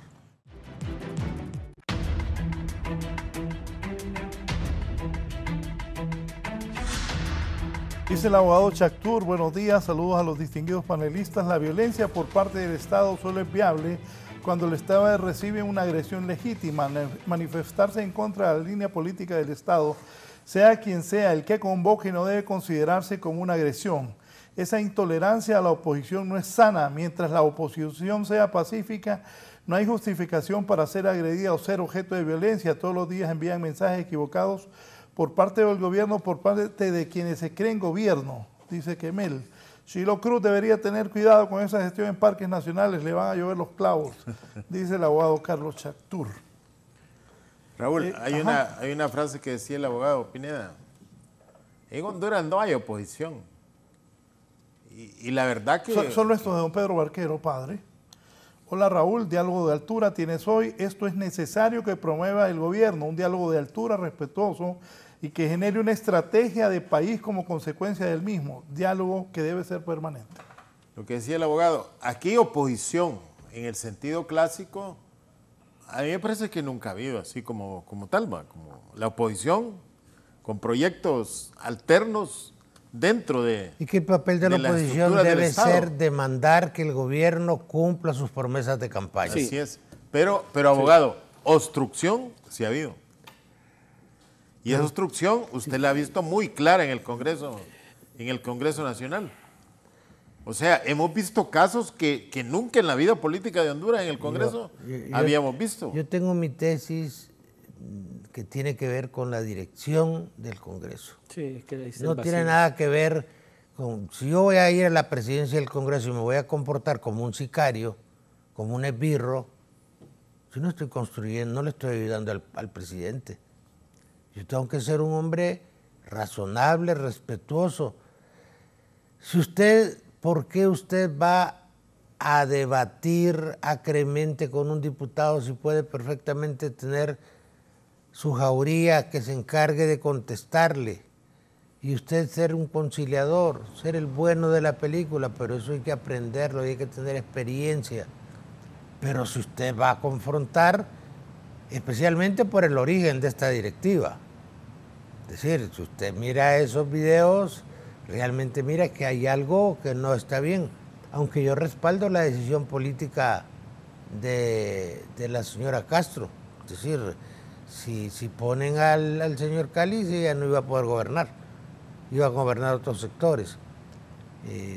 Dice el abogado Chactur, buenos días, saludos a los distinguidos panelistas. La violencia por parte del Estado solo es viable cuando el Estado recibe una agresión legítima. Manifestarse en contra de la línea política del Estado, sea quien sea el que convoque, no debe considerarse como una agresión. Esa intolerancia a la oposición no es sana. Mientras la oposición sea pacífica, no hay justificación para ser agredida o ser objeto de violencia. Todos los días envían mensajes equivocados por parte del gobierno, por parte de quienes se creen gobierno, dice Kemel. Chilo Cruz debería tener cuidado con esa gestión en parques nacionales, le van a llover los clavos, dice el abogado Carlos Chactur. Raúl, hay una frase que decía el abogado Pineda: en Honduras no hay oposición. Y la verdad que... Solo esto de don Pedro Barquero, padre. Hola Raúl, diálogo de altura tienes hoy. Esto es necesario que promueva el gobierno, un diálogo de altura respetuoso y que genere una estrategia de país como consecuencia del mismo. Diálogo que debe ser permanente. Lo que decía el abogado, aquí oposición en el sentido clásico, a mí me parece que nunca ha habido así como tal, como la oposición con proyectos alternos dentro de... Y que el papel de la oposición debe ser demandar que el gobierno cumpla sus promesas de campaña. Sí. Así es. Pero abogado, obstrucción sí ha habido. Y esa obstrucción usted la ha visto muy clara en el Congreso Nacional. O sea, hemos visto casos que nunca en la vida política de Honduras en el Congreso habíamos visto. Yo tengo mi tesis que tiene que ver con la dirección del Congreso. Sí, es que no tiene nada que ver con... Si yo voy a ir a la presidencia del Congreso y me voy a comportar como un sicario, como un esbirro, yo no estoy construyendo, no le estoy ayudando al presidente. Yo tengo que ser un hombre razonable, respetuoso. ¿Por qué usted va a debatir acremente con un diputado si puede perfectamente tener su jauría que se encargue de contestarle? Y usted ser un conciliador, ser el bueno de la película, pero eso hay que aprenderlo, hay que tener experiencia. Pero si usted va a confrontar, especialmente por el origen de esta directiva, es decir, si usted mira esos videos, realmente mira que hay algo que no está bien, aunque yo respaldo la decisión política de la señora Castro. Es decir, si ponen al señor Cáliz, ella no iba a poder gobernar, iba a gobernar otros sectores.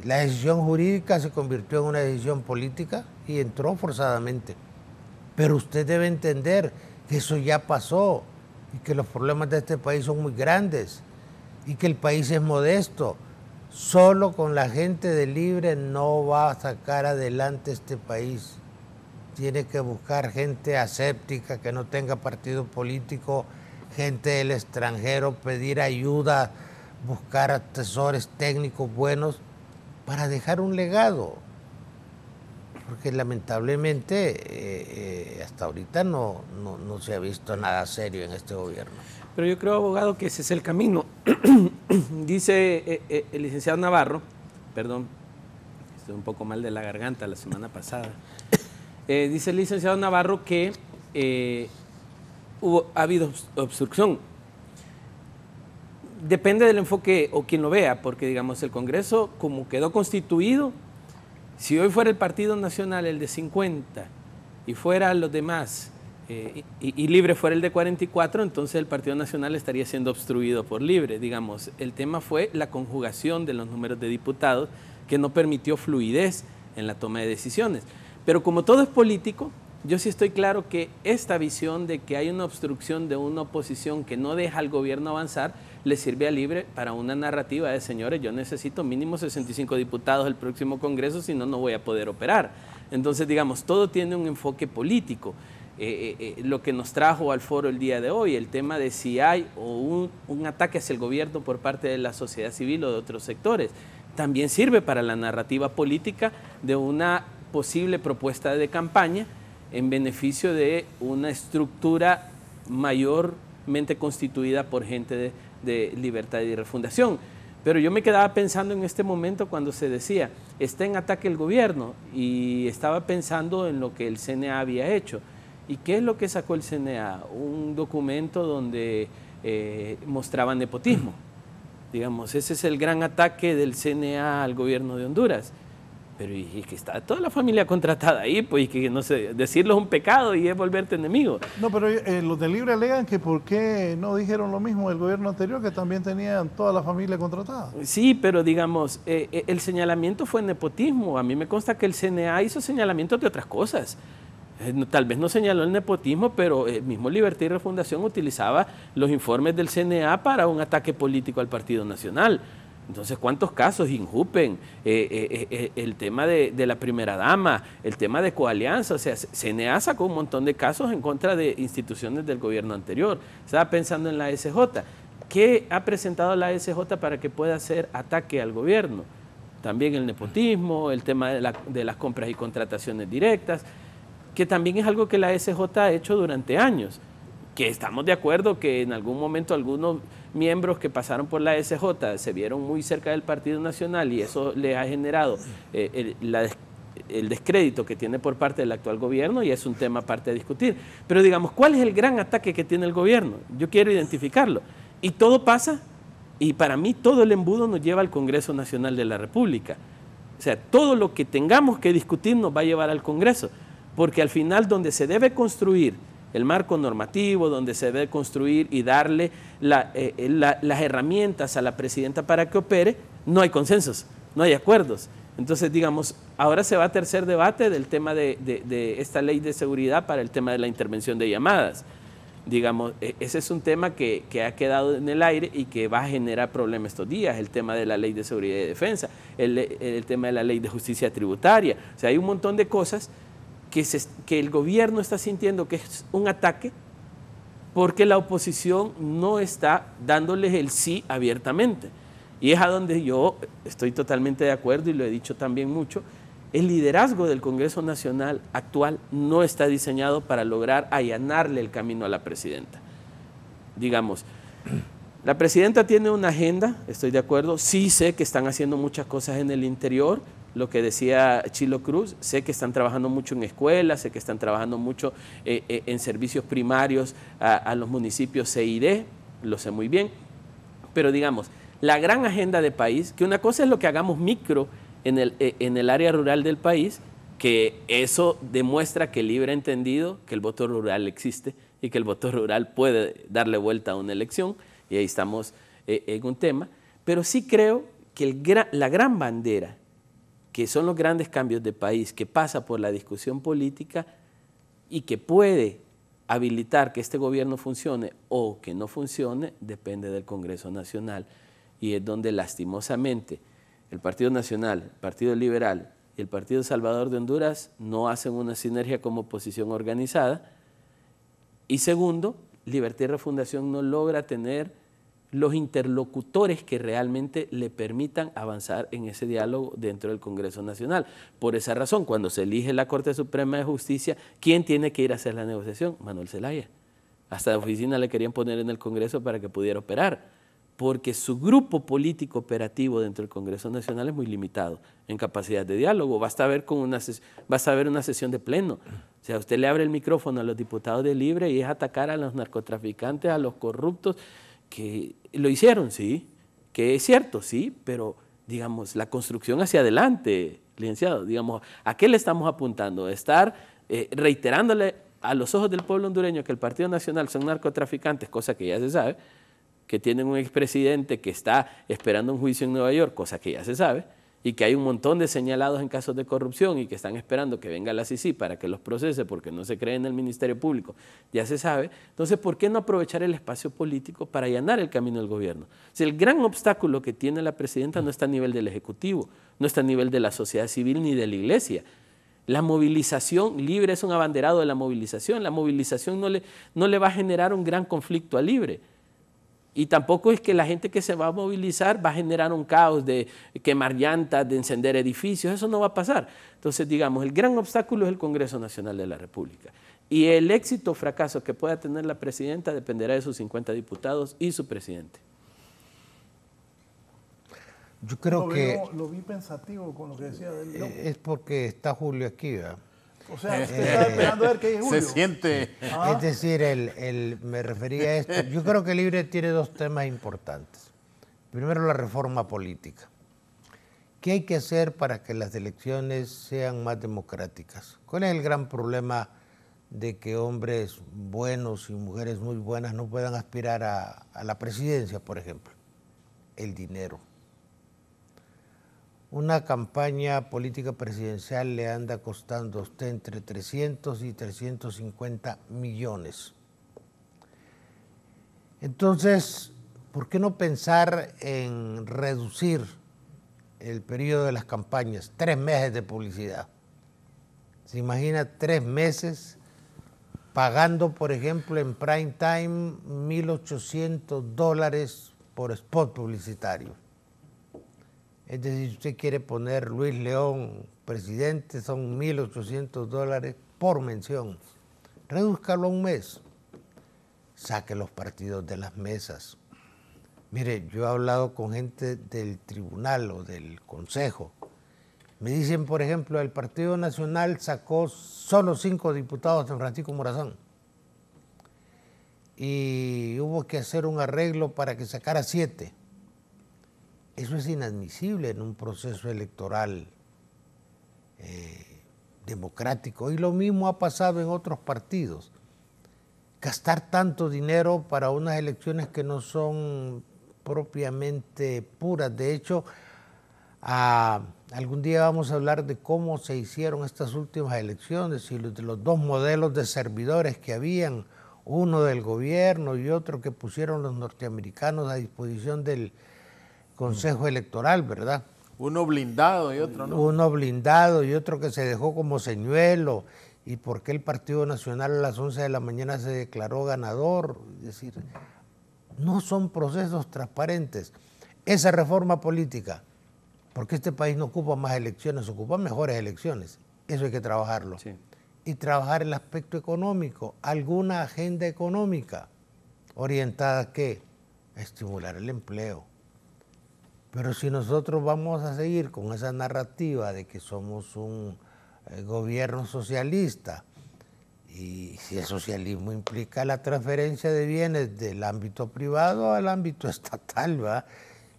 La decisión jurídica se convirtió en una decisión política y entró forzadamente. Pero usted debe entender que eso ya pasó y que los problemas de este país son muy grandes y que el país es modesto. Solo con la gente de Libre no va a sacar adelante este país. Tiene que buscar gente aséptica, que no tenga partido político, gente del extranjero, pedir ayuda, buscar asesores técnicos buenos para dejar un legado. Porque lamentablemente hasta ahorita no se ha visto nada serio en este gobierno. Pero yo creo, abogado, que ese es el camino. Dice el licenciado Navarro, perdón, estoy un poco mal de la garganta la semana pasada, dice el licenciado Navarro que ha habido obstrucción. Depende del enfoque o quien lo vea, porque digamos el Congreso como quedó constituido, si hoy fuera el Partido Nacional el de 50 y fuera los demás y Libre fuera el de 44, entonces el Partido Nacional estaría siendo obstruido por Libre. Digamos, el tema fue la conjugación de los números de diputados que no permitió fluidez en la toma de decisiones. Pero como todo es político, yo sí estoy claro que esta visión de que hay una obstrucción de una oposición que no deja al gobierno avanzar, le sirve a Libre para una narrativa de, señores, yo necesito mínimo 65 diputados el próximo Congreso, si no, no voy a poder operar. Entonces, digamos, todo tiene un enfoque político. Lo que nos trajo al foro el día de hoy, el tema de si hay un ataque hacia el gobierno por parte de la sociedad civil o de otros sectores, también sirve para la narrativa política de una posible propuesta de campaña en beneficio de una estructura mayormente constituida por gente de Libertad y Refundación. Pero yo me quedaba pensando en este momento cuando se decía, está en ataque el gobierno, y estaba pensando en lo que el CNA había hecho. ¿Y qué es lo que sacó el CNA? Un documento donde mostraba nepotismo. Digamos, ese es el gran ataque del CNA al gobierno de Honduras. Pero y que está toda la familia contratada ahí, pues, y que no sé, decirlo es un pecado y es volverte enemigo. No, pero los de Libre alegan que por qué no dijeron lo mismo del gobierno anterior, que también tenían toda la familia contratada. Sí, pero digamos, el señalamiento fue nepotismo. A mí me consta que el CNA hizo señalamientos de otras cosas. Tal vez no señaló el nepotismo, pero el mismo Libertad y Refundación utilizaba los informes del CNA para un ataque político al Partido Nacional. Entonces, ¿cuántos casos? Injupen, el tema de la primera dama, el tema de coalianza. O sea, CNA sacó un montón de casos en contra de instituciones del gobierno anterior. Estaba pensando en la SJ. ¿Qué ha presentado la SJ para que pueda hacer ataque al gobierno? también el nepotismo, el tema de las compras y contrataciones directas, que también es algo que la SJ ha hecho durante años, que estamos de acuerdo que en algún momento algunos miembros que pasaron por la SJ se vieron muy cerca del Partido Nacional y eso le ha generado el descrédito que tiene por parte del actual gobierno, y es un tema aparte a discutir. Pero digamos, ¿cuál es el gran ataque que tiene el gobierno? Yo quiero identificarlo. Y todo pasa, y para mí todo el embudo nos lleva al Congreso Nacional de la República. O sea, todo lo que tengamos que discutir nos va a llevar al Congreso, porque al final donde se debe construir el marco normativo, donde se debe construir y darle las herramientas a la presidenta para que opere, no hay consensos, no hay acuerdos. Entonces, digamos, ahora se va a tercer debate del tema de esta ley de seguridad para el tema de la intervención de llamadas. Digamos, ese es un tema que ha quedado en el aire y que va a generar problemas estos días, el tema de la ley de seguridad y defensa, el tema de la ley de justicia tributaria. O sea, hay un montón de cosas que el gobierno está sintiendo que es un ataque porque la oposición no está dándoles el sí abiertamente. Y es a donde yo estoy totalmente de acuerdo y lo he dicho también mucho. El liderazgo del Congreso Nacional actual no está diseñado para lograr allanarle el camino a la presidenta. Digamos, la presidenta tiene una agenda, estoy de acuerdo, sí sé que están haciendo muchas cosas en el interior, lo que decía Chilo Cruz, sé que están trabajando mucho en escuelas, sé que están trabajando mucho en servicios primarios a los municipios C y D, lo sé muy bien, pero digamos, la gran agenda de país, que una cosa es lo que hagamos micro en el área rural del país, que eso demuestra que libre entendido que el voto rural existe y que el voto rural puede darle vuelta a una elección, y ahí estamos en un tema, pero sí creo que la gran bandera, que son los grandes cambios de país, que pasa por la discusión política y que puede habilitar que este gobierno funcione o que no funcione, depende del Congreso Nacional, y es donde lastimosamente el Partido Nacional, el Partido Liberal y el Partido Salvador de Honduras no hacen una sinergia como oposición organizada. Y segundo, Libertad y Refundación no logra tener los interlocutores que realmente le permitan avanzar en ese diálogo dentro del Congreso Nacional. Por esa razón, cuando se elige la Corte Suprema de Justicia, ¿quién tiene que ir a hacer la negociación? Manuel Zelaya. Hasta la oficina le querían poner en el Congreso para que pudiera operar, porque su grupo político operativo dentro del Congreso Nacional es muy limitado en capacidad de diálogo. Basta ver una sesión de pleno. O sea, usted le abre el micrófono a los diputados de Libre y es atacar a los narcotraficantes, a los corruptos, que lo hicieron, sí, que es cierto, sí, pero digamos, la construcción hacia adelante, licenciado, digamos, ¿a qué le estamos apuntando? Estar reiterándole a los ojos del pueblo hondureño que el Partido Nacional son narcotraficantes, cosa que ya se sabe, que tienen un expresidente que está esperando un juicio en Nueva York, cosa que ya se sabe, y que hay un montón de señalados en casos de corrupción y que están esperando que venga la CICI para que los procese porque no se cree en el Ministerio Público, ya se sabe. Entonces, ¿por qué no aprovechar el espacio político para allanar el camino del gobierno? Si el gran obstáculo que tiene la presidenta no está a nivel del Ejecutivo, no está a nivel de la sociedad civil ni de la Iglesia. La movilización, Libre es un abanderado de la movilización no le va a generar un gran conflicto a Libre. Y tampoco es que la gente que se va a movilizar va a generar un caos de quemar llantas, de encender edificios, eso no va a pasar. Entonces, digamos, el gran obstáculo es el Congreso Nacional de la República. Y el éxito o fracaso que pueda tener la presidenta dependerá de sus 50 diputados y su presidente. Yo creo Lo vi pensativo con lo que decía del es porque está Julio aquí, ¿verdad? O sea, usted está esperando a ver qué es Julio. Se siente. Es decir, me refería a esto. Yo creo que Libre tiene dos temas importantes. Primero, la reforma política. ¿Qué hay que hacer para que las elecciones sean más democráticas? ¿Cuál es el gran problema de que hombres buenos y mujeres muy buenas no puedan aspirar a la presidencia, por ejemplo? El dinero. Una campaña política presidencial le anda costando a usted entre 300 y 350 millones. Entonces, ¿por qué no pensar en reducir el periodo de las campañas? 3 meses de publicidad. ¿Se imagina 3 meses pagando, por ejemplo, en prime time $1,800 por spot publicitario? Es decir, si usted quiere poner Luis León presidente, son $1.800 por mención. Redúzcalo a un mes. Saque los partidos de las mesas. Mire, yo he hablado con gente del tribunal o del consejo. Me dicen, por ejemplo, el Partido Nacional sacó solo 5 diputados de San Francisco Morazán. Y hubo que hacer un arreglo para que sacara 7. Eso es inadmisible en un proceso electoral democrático. Y lo mismo ha pasado en otros partidos. Gastar tanto dinero para unas elecciones que no son propiamente puras. De hecho, algún día vamos a hablar de cómo se hicieron estas últimas elecciones y de los 2 modelos de servidores que habían, uno del gobierno y otro que pusieron los norteamericanos a disposición del Consejo Electoral, ¿verdad? Uno blindado y otro no. Uno blindado y otro que se dejó como señuelo. ¿Y por qué el Partido Nacional a las 11 de la mañana se declaró ganador? Es decir, no son procesos transparentes. Esa reforma política, porque este país no ocupa más elecciones, ocupa mejores elecciones. Eso hay que trabajarlo. Sí. Y trabajar el aspecto económico, alguna agenda económica orientada ¿a qué? A estimular el empleo. Pero si nosotros vamos a seguir con esa narrativa de que somos un gobierno socialista, y si el socialismo implica la transferencia de bienes del ámbito privado al ámbito estatal, ¿va?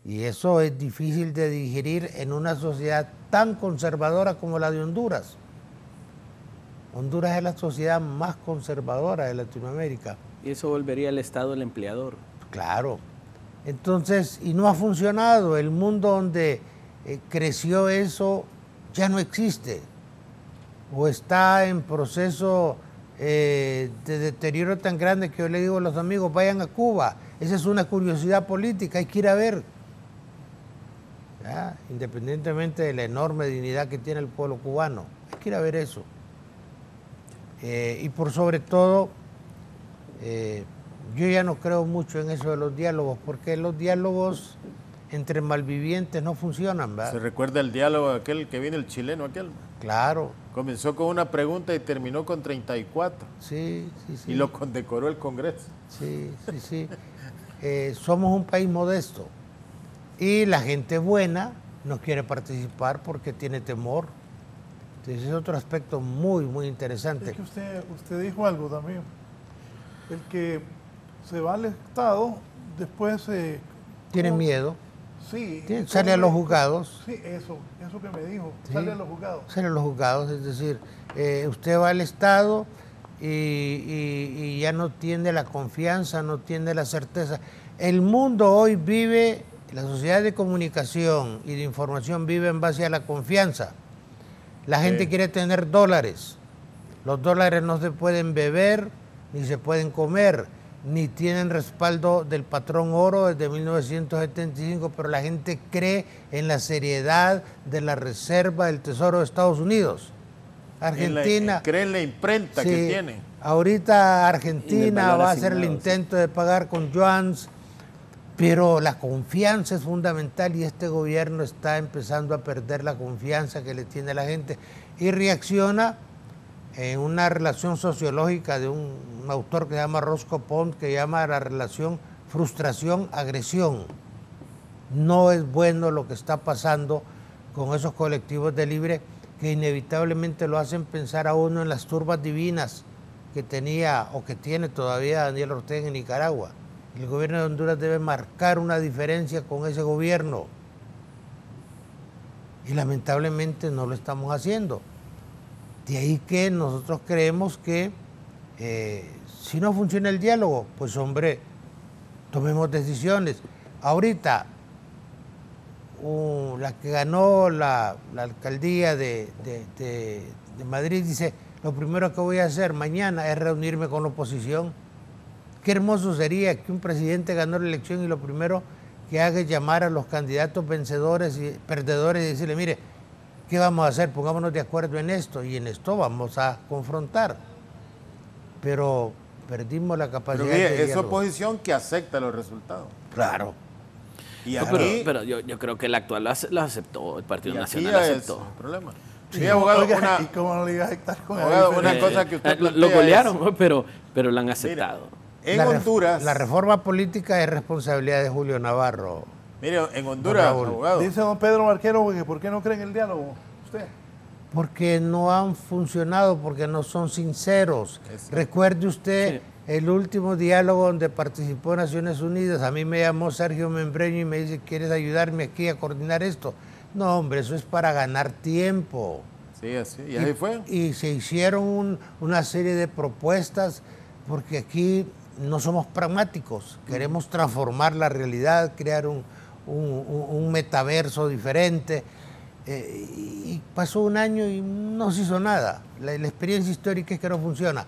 Y eso es difícil de digerir en una sociedad tan conservadora como la de Honduras. Honduras es la sociedad más conservadora de Latinoamérica. Y eso volvería al Estado el empleador. Claro. Entonces, y no ha funcionado. El mundo donde creció eso ya no existe. O está en proceso de deterioro tan grande que yo le digo a los amigos, vayan a Cuba. Esa es una curiosidad política, hay que ir a ver. ¿Ya? Independientemente de la enorme dignidad que tiene el pueblo cubano, hay que ir a ver eso. Y por sobre todo, yo ya no creo mucho en eso de los diálogos, porque los diálogos entre malvivientes no funcionan, ¿verdad? Se recuerda el diálogo aquel que viene el chileno aquel. Claro. Comenzó con una pregunta y terminó con 34. Sí, sí, sí. Y lo condecoró el Congreso. Sí, sí, sí. Somos un país modesto y la gente buena no quiere participar porque tiene temor. Entonces es otro aspecto muy, muy interesante. Es que usted dijo algo también. El que se va al Estado, después... tiene miedo. Sí. Sale a los juzgados. Sí, eso que me dijo. Sí, sale a los juzgados. Sale a los juzgados, es decir, usted va al Estado y ya no tiene la confianza, no tiene la certeza. El mundo hoy vive, la sociedad de comunicación y de información vive en base a la confianza. La gente quiere tener dólares. Los dólares no se pueden beber ni se pueden comer, ni tienen respaldo del patrón oro desde 1975, pero la gente cree en la seriedad de la reserva del Tesoro de Estados Unidos. Argentina... cree en la imprenta que tiene. Ahorita Argentina va a hacer el intento de pagar con yuans, pero la confianza es fundamental y este gobierno está empezando a perder la confianza que le tiene la gente y reacciona en una relación sociológica de un autor que se llama Roscoe Pond, que llama la relación frustración-agresión. No es bueno lo que está pasando con esos colectivos de libre que inevitablemente lo hacen pensar a uno en las turbas divinas que tenía o que tiene todavía Daniel Ortega en Nicaragua. El gobierno de Honduras debe marcar una diferencia con ese gobierno y lamentablemente no lo estamos haciendo. De ahí que nosotros creemos que si no funciona el diálogo, pues hombre, tomemos decisiones. Ahorita, la que ganó la alcaldía de Madrid dice, lo primero que voy a hacer mañana es reunirme con la oposición. Qué hermoso sería que un presidente ganó la elección y lo primero que haga es llamar a los candidatos vencedores y perdedores y decirle, mire, ¿qué vamos a hacer? Pongámonos de acuerdo en esto y en esto vamos a confrontar. Pero perdimos la capacidad de diálogo. Es oposición que acepta los resultados. Claro. Y No, aquí, pero yo creo que el actual lo aceptó, el Partido y aquí Nacional ya es aceptó. el problema. Y Sí, abogado, oiga, ¿y cómo no le iba a afectar con el abogado, una diferente? cosa que usted Lo plantea golearon, es- ¿no? pero lo han aceptado. en Honduras, La reforma política es responsabilidad de Julio Navarro. mire, en Honduras, Raúl. abogado, Dice don Pedro Barquero que ¿por qué no cree en el diálogo usted? Porque no han funcionado, porque no son sinceros. Recuerde usted el último diálogo donde participó Naciones Unidas. A mí me llamó Sergio Membreño y me dice, ¿quieres ayudarme aquí a coordinar esto? No, hombre, eso es para ganar tiempo. sí, así, y así fue. Y se hicieron una serie de propuestas, porque aquí no somos pragmáticos. Queremos transformar la realidad, crear un metaverso diferente. Y pasó un año y no se hizo nada. La experiencia histórica es que no funciona.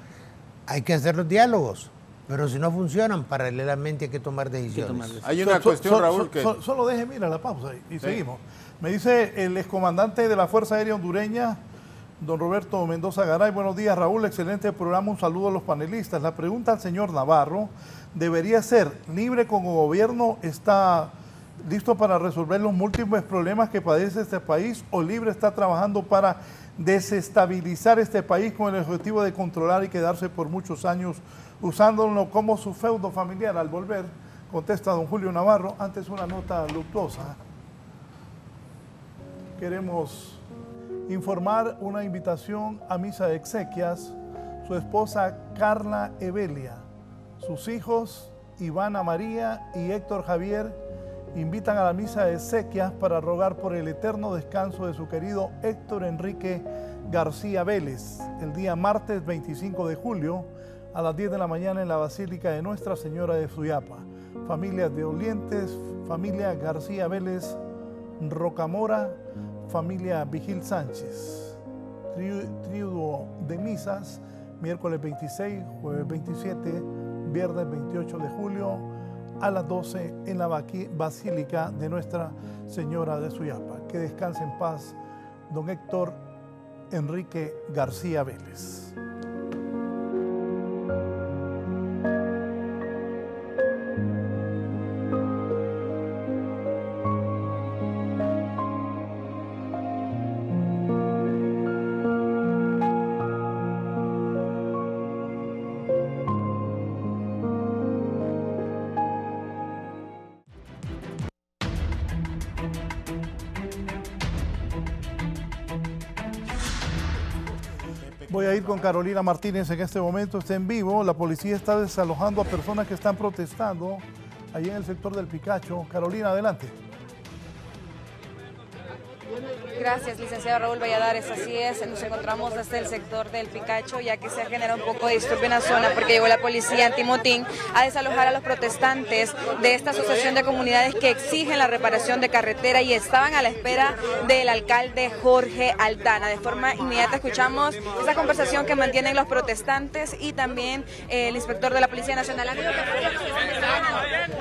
Hay que hacer los diálogos, pero si no funcionan, paralelamente hay que tomar decisiones. Hay una cuestión, Raúl, que... Solo deje, mira, la pausa y seguimos. Me dice el excomandante de la Fuerza Aérea Hondureña, don Roberto Mendoza Garay. Buenos días, Raúl, excelente programa, un saludo a los panelistas. La pregunta al señor Navarro debería ser, ¿libre como gobierno está listo para resolver los múltiples problemas que padece este país o Libre está trabajando para desestabilizar este país con el objetivo de controlar y quedarse por muchos años usándolo como su feudo familiar? Al volver, contesta don Julio Navarro. Antes una nota luctuosa. Queremos informar una invitación a misa de exequias. Su esposa Carla Evelia, sus hijos Ivana María y Héctor Javier invitan a la misa de exequias para rogar por el eterno descanso de su querido Héctor Enrique García Vélez, el día martes 25 de julio a las 10 de la mañana en la Basílica de Nuestra Señora de Suyapa. Familias de Olientes, familia García Vélez, Rocamora, familia Vigil Sánchez. Triduo de misas, miércoles 26, jueves 27, viernes 28 de julio, a las 12 en la Basílica de Nuestra Señora de Suyapa. Que descanse en paz don Héctor Enrique García Vélez. Voy a ir con Carolina Martínez en este momento, está en vivo. La policía está desalojando a personas que están protestando allí en el sector del Picacho. Carolina, adelante. Gracias, licenciado Raúl Valladares. Así es, nos encontramos desde el sector del Picacho, ya que se ha generado un poco de disturbio en la zona porque llegó la policía antimotín a desalojar a los protestantes de esta asociación de comunidades que exigen la reparación de carretera y estaban a la espera del alcalde Jorge Aldana. De forma inmediata escuchamos esa conversación que mantienen los protestantes y también el inspector de la Policía Nacional.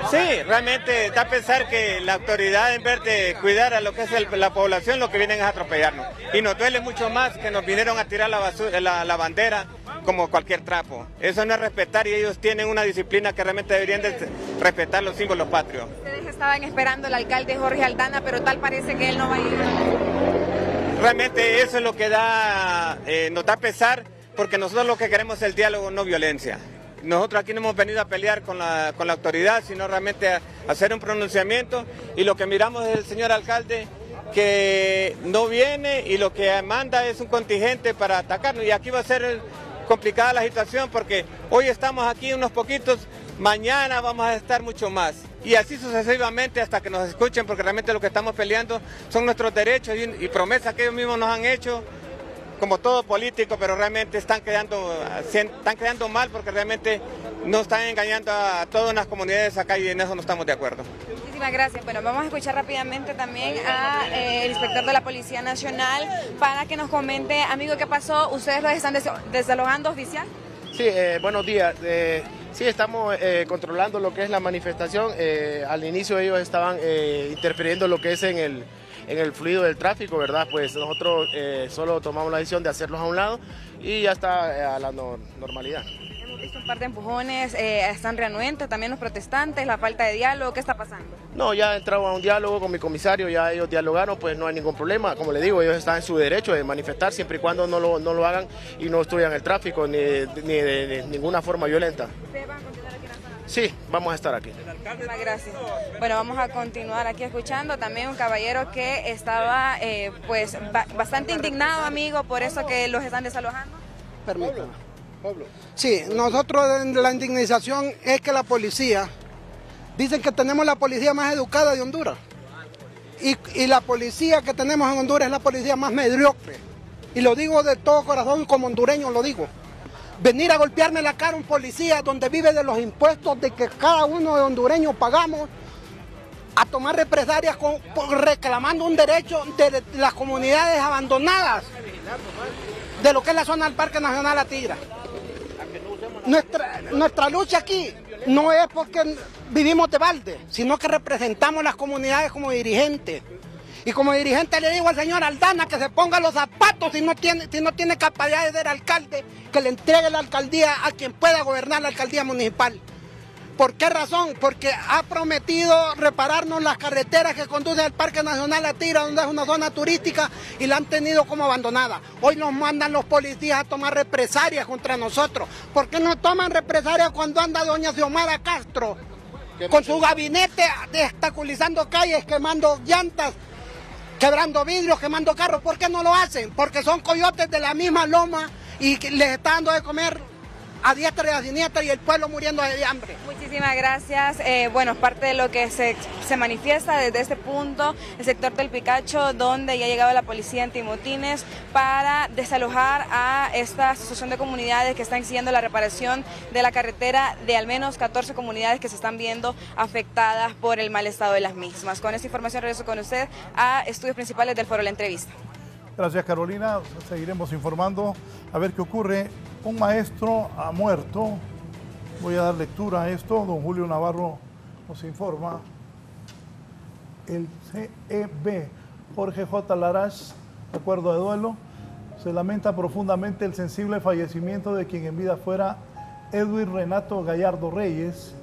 Sí, realmente da a pensar que la autoridad, en vez de cuidar a lo que es la población, lo que vienen es a atropellarnos. Y nos duele mucho más que nos vinieron a tirar la bandera como cualquier trapo. Eso no es respetar, y ellos tienen una disciplina que realmente deberían de respetar los símbolos patrios. Ustedes estaban esperando al alcalde Jorge Aldana, pero tal parece que él no va a llegar. Realmente eso es lo que nos da pesar, porque nosotros lo que queremos es el diálogo, no violencia. Nosotros aquí no hemos venido a pelear con la autoridad, sino realmente a hacer un pronunciamiento, y lo que miramos es el señor alcalde que no viene y lo que manda es un contingente para atacarnos, y aquí va a ser complicada la situación porque hoy estamos aquí unos poquitos, mañana vamos a estar mucho más, y así sucesivamente hasta que nos escuchen, porque realmente lo que estamos peleando son nuestros derechos y promesas que ellos mismos nos han hecho, como todo político, pero realmente están quedando mal, porque realmente nos están engañando a todas las comunidades acá, y en eso no estamos de acuerdo. Muchísimas gracias. Bueno, vamos a escuchar rápidamente también al inspector de la Policía Nacional para que nos comente, amigo, ¿qué pasó? ¿Ustedes los están desalojando, oficial? Sí, buenos días. Sí, estamos controlando lo que es la manifestación. Al inicio ellos estaban interfiriendo lo que es en el fluido del tráfico, ¿verdad? Pues nosotros solo tomamos la decisión de hacerlos a un lado y ya está a la normalidad. visto un par de empujones, están reanuentes también los protestantes, la falta de diálogo, ¿qué está pasando? No, ya entramos a un diálogo con mi comisario, ya ellos dialogaron, pues no hay ningún problema. Como le digo, ellos están en su derecho de manifestar siempre y cuando no lo hagan y no obstruyan el tráfico ni de ninguna forma violenta. ¿Ustedes van a continuar aquí en la zona? Sí, vamos a estar aquí. Muchísimas gracias. Bueno, vamos a continuar aquí escuchando también un caballero que estaba pues bastante indignado, amigo, por eso que los están desalojando. Permítame. Sí, nosotros la indignación es que la policía, dicen que tenemos la policía más educada de Honduras. Y la policía que tenemos en Honduras es la policía más mediocre. Y lo digo de todo corazón, como hondureño lo digo. Venir a golpearme la cara a un policía donde vive de los impuestos de que cada uno de hondureños pagamos, a tomar represalias reclamando un derecho de las comunidades abandonadas de lo que es la zona del Parque Nacional La Tigra. Nuestra lucha aquí no es porque vivimos de balde, sino que representamos las comunidades como dirigentes. Y como dirigente le digo al señor Aldana que se ponga los zapatos si no tiene capacidad de ser alcalde, que le entregue la alcaldía a quien pueda gobernar la alcaldía municipal. ¿Por qué razón? Porque ha prometido repararnos las carreteras que conducen al Parque Nacional La Tigra, donde es una zona turística, y la han tenido como abandonada. Hoy nos mandan los policías a tomar represalias contra nosotros. ¿Por qué no toman represalias cuando anda doña Xiomara Castro con su gabinete obstaculizando calles, quemando llantas, quebrando vidrios, quemando carros? ¿Por qué no lo hacen? Porque son coyotes de la misma loma y les está dando de comer a diestra y a siniestra y el pueblo muriendo de hambre. Muchísimas gracias. Bueno, parte de lo que se manifiesta desde este punto, el sector del Picacho, donde ya ha llegado la policía antimotines para desalojar a esta asociación de comunidades que están exigiendo la reparación de la carretera de al menos 14 comunidades que se están viendo afectadas por el mal estado de las mismas. Con esta información regreso con usted a Estudios Principales del Foro La Entrevista. Gracias, Carolina. Seguiremos informando a ver qué ocurre. Un maestro ha muerto. Voy a dar lectura a esto. Don Julio Navarro nos informa. El CEB, Jorge J. Larash, acuerdo de duelo, se lamenta profundamente el sensible fallecimiento de quien en vida fuera Edwin Renato Gallardo Reyes,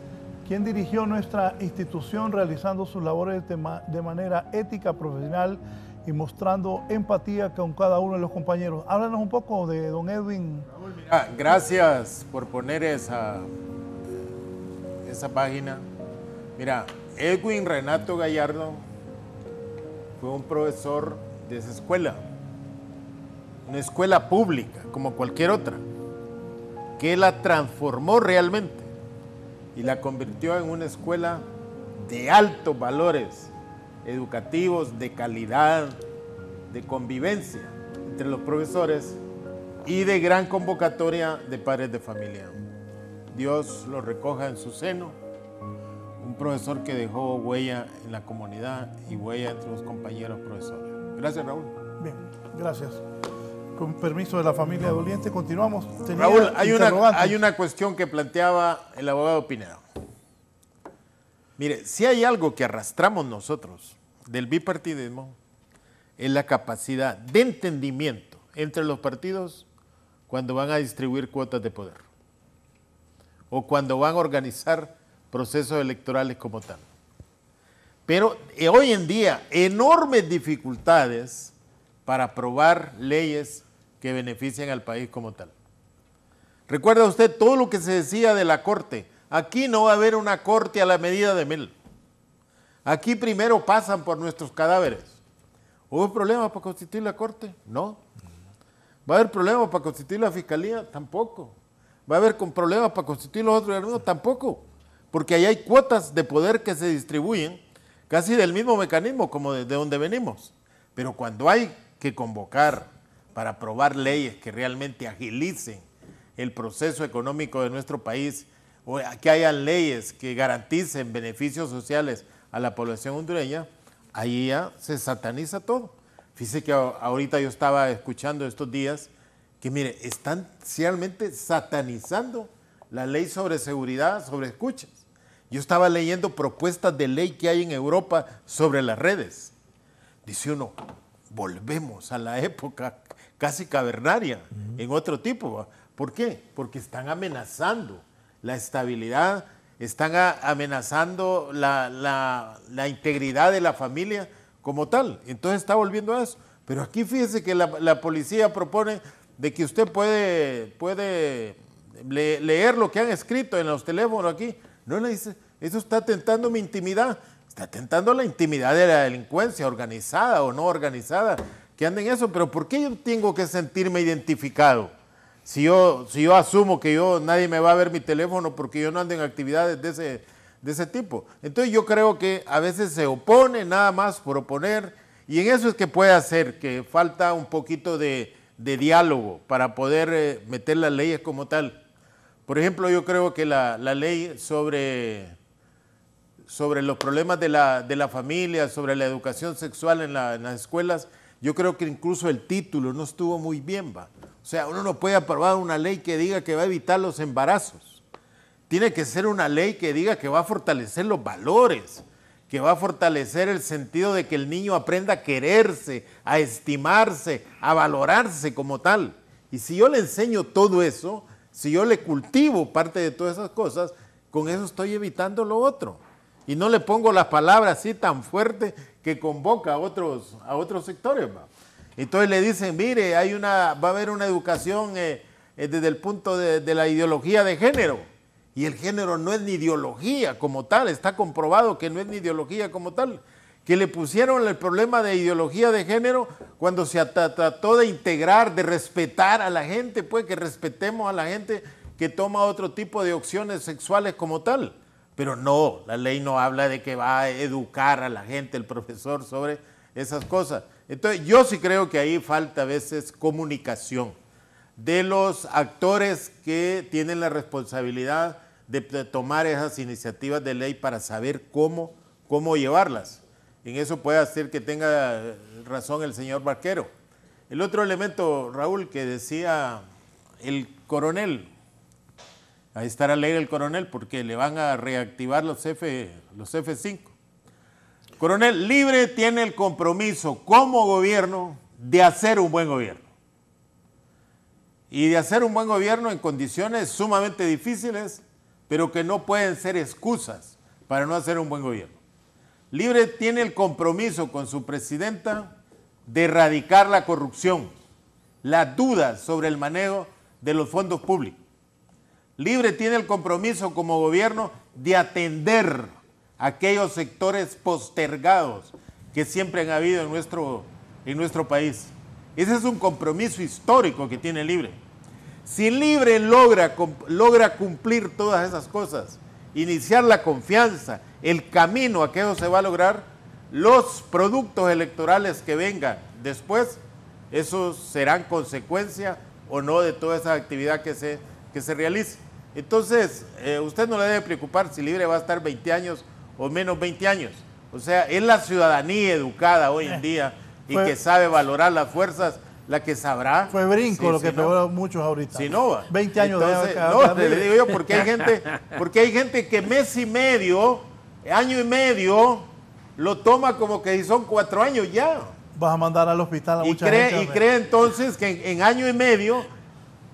quien dirigió nuestra institución realizando sus labores de manera ética, profesional y mostrando empatía con cada uno de los compañeros. Háblanos un poco de don Edwin. Gracias por poner esa página. Mira, Edwin Renato Gallardo fue un profesor de esa escuela, una escuela pública como cualquier otra, que la transformó realmente y la convirtió en una escuela de altos valores educativos, de calidad, de convivencia entre los profesores y de gran convocatoria de padres de familia. Dios lo recoja en su seno, un profesor que dejó huella en la comunidad y huella entre los compañeros profesores. Gracias, Raúl. Bien, gracias. Con permiso de la familia doliente, continuamos. Raúl, hay una cuestión que planteaba el abogado Pineda. Mire, si hay algo que arrastramos nosotros del bipartidismo, es la capacidad de entendimiento entre los partidos cuando van a distribuir cuotas de poder o cuando van a organizar procesos electorales como tal. Pero hoy en día, enormes dificultades para aprobar leyes que beneficien al país como tal. ¿Recuerda usted todo lo que se decía de la Corte? Aquí no va a haber una Corte a la medida de Mel. Aquí primero pasan por nuestros cadáveres. ¿Hubo problemas para constituir la Corte? No. ¿Va a haber problemas para constituir la Fiscalía? Tampoco. ¿Va a haber problemas para constituir los otros organismos? Tampoco. Porque ahí hay cuotas de poder que se distribuyen casi del mismo mecanismo como de donde venimos. Pero cuando hay que convocar para aprobar leyes que realmente agilicen el proceso económico de nuestro país, o que hayan leyes que garanticen beneficios sociales a la población hondureña, ahí ya se sataniza todo. Fíjese que ahorita yo estaba escuchando estos días que, mire, están realmente satanizando la ley sobre seguridad, sobre escuchas. Yo estaba leyendo propuestas de ley que hay en Europa sobre las redes. Dice uno, volvemos a la época casi cavernaria, en otro tipo, ¿Por qué? Porque están amenazando la estabilidad, están amenazando la integridad de la familia como tal. Entonces está volviendo a eso. Pero aquí fíjese que la policía propone de que usted puede leer lo que han escrito en los teléfonos aquí. No le dice, eso está atentando mi intimidad. Está atentando la intimidad de la delincuencia, organizada o no organizada, que anda en eso. Pero ¿por qué yo tengo que sentirme identificado? Si yo asumo que nadie me va a ver mi teléfono porque yo no ando en actividades de ese tipo. Entonces yo creo que a veces se opone nada más por oponer, y en eso es que puede hacer que falta un poquito de diálogo para poder meter las leyes como tal. Por ejemplo, yo creo que la ley sobre los problemas de la familia, sobre la educación sexual en las escuelas, yo creo que incluso el título no estuvo muy bien, ¿va? O sea, uno no puede aprobar una ley que diga que va a evitar los embarazos. Tiene que ser una ley que diga que va a fortalecer los valores, que va a fortalecer el sentido de que el niño aprenda a quererse, a estimarse, a valorarse como tal. Y si yo le enseño todo eso, si yo le cultivo parte de todas esas cosas, con eso estoy evitando lo otro. Y no le pongo las palabras así tan fuertes que convoca a otros sectores, ¿va? Entonces le dicen, mire, va a haber una educación desde el punto de la ideología de género. Y el género no es ni ideología como tal, está comprobado que no es ni ideología como tal. Que le pusieron el problema de ideología de género cuando se trató de integrar, de respetar a la gente, pues que respetemos a la gente que toma otro tipo de opciones sexuales como tal. Pero no, la ley no habla de que va a educar a la gente, el profesor, sobre esas cosas. Entonces, yo sí creo que ahí falta a veces comunicación de los actores que tienen la responsabilidad de tomar esas iniciativas de ley para saber cómo llevarlas. En eso puede hacer que tenga razón el señor Barquero. El otro elemento, Raúl, que decía el coronel, ahí estará leer el coronel porque le van a reactivar los F5. Coronel, Libre tiene el compromiso como gobierno de hacer un buen gobierno. Y de hacer un buen gobierno en condiciones sumamente difíciles, pero que no pueden ser excusas para no hacer un buen gobierno. Libre tiene el compromiso con su presidenta de erradicar la corrupción, las dudas sobre el manejo de los fondos públicos. Libre tiene el compromiso como gobierno de atender aquellos sectores postergados que siempre han habido en nuestro país. Ese es un compromiso histórico que tiene Libre. Si Libre logra cumplir todas esas cosas, iniciar la confianza, el camino a que eso se va a lograr, los productos electorales que vengan después, esos serán consecuencia o no de toda esa actividad que se realice. Entonces, usted no le debe preocupar si Libre va a estar 20 años o menos 20 años. O sea, es la ciudadanía educada hoy en día y que sabe valorar las fuerzas la que sabrá. Fue brinco lo que pegó muchos ahorita. Si no, 20 años. Entonces, no, le digo yo, porque hay gente que mes y medio, año y medio, lo toma como que son 4 años ya. Vas a mandar al hospital a mucha gente. Y cree entonces que en año y medio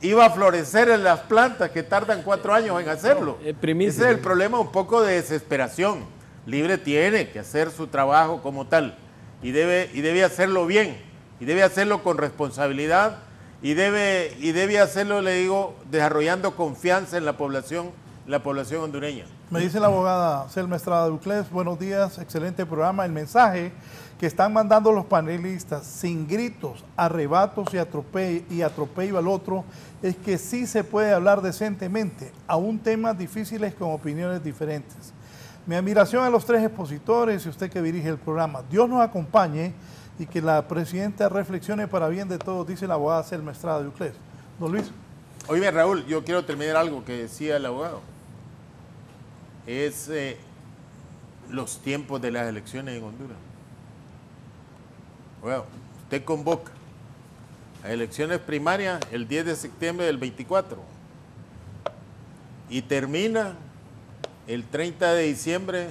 iba a florecer en las plantas que tardan 4 años en hacerlo. Ese es el problema, un poco de desesperación. Libre tiene que hacer su trabajo como tal y debe hacerlo bien y debe hacerlo con responsabilidad y debe hacerlo, le digo, desarrollando confianza en la población hondureña. Me dice la abogada Selma Estrada Ducles, buenos días, excelente programa. El mensaje que están mandando los panelistas sin gritos, arrebatos y atropello al otro es que sí se puede hablar decentemente, aún temas difíciles con opiniones diferentes. Mi admiración a los 3 expositores y usted que dirige el programa. Dios nos acompañe y que la presidenta reflexione para bien de todos, dice la abogada Selma Estrada Ducles. Don Luis. Oye, Raúl, yo quiero terminar algo que decía el abogado. Es los tiempos de las elecciones en Honduras. Bueno, usted convoca a elecciones primarias el 10 de septiembre del 24 y termina el 30 de diciembre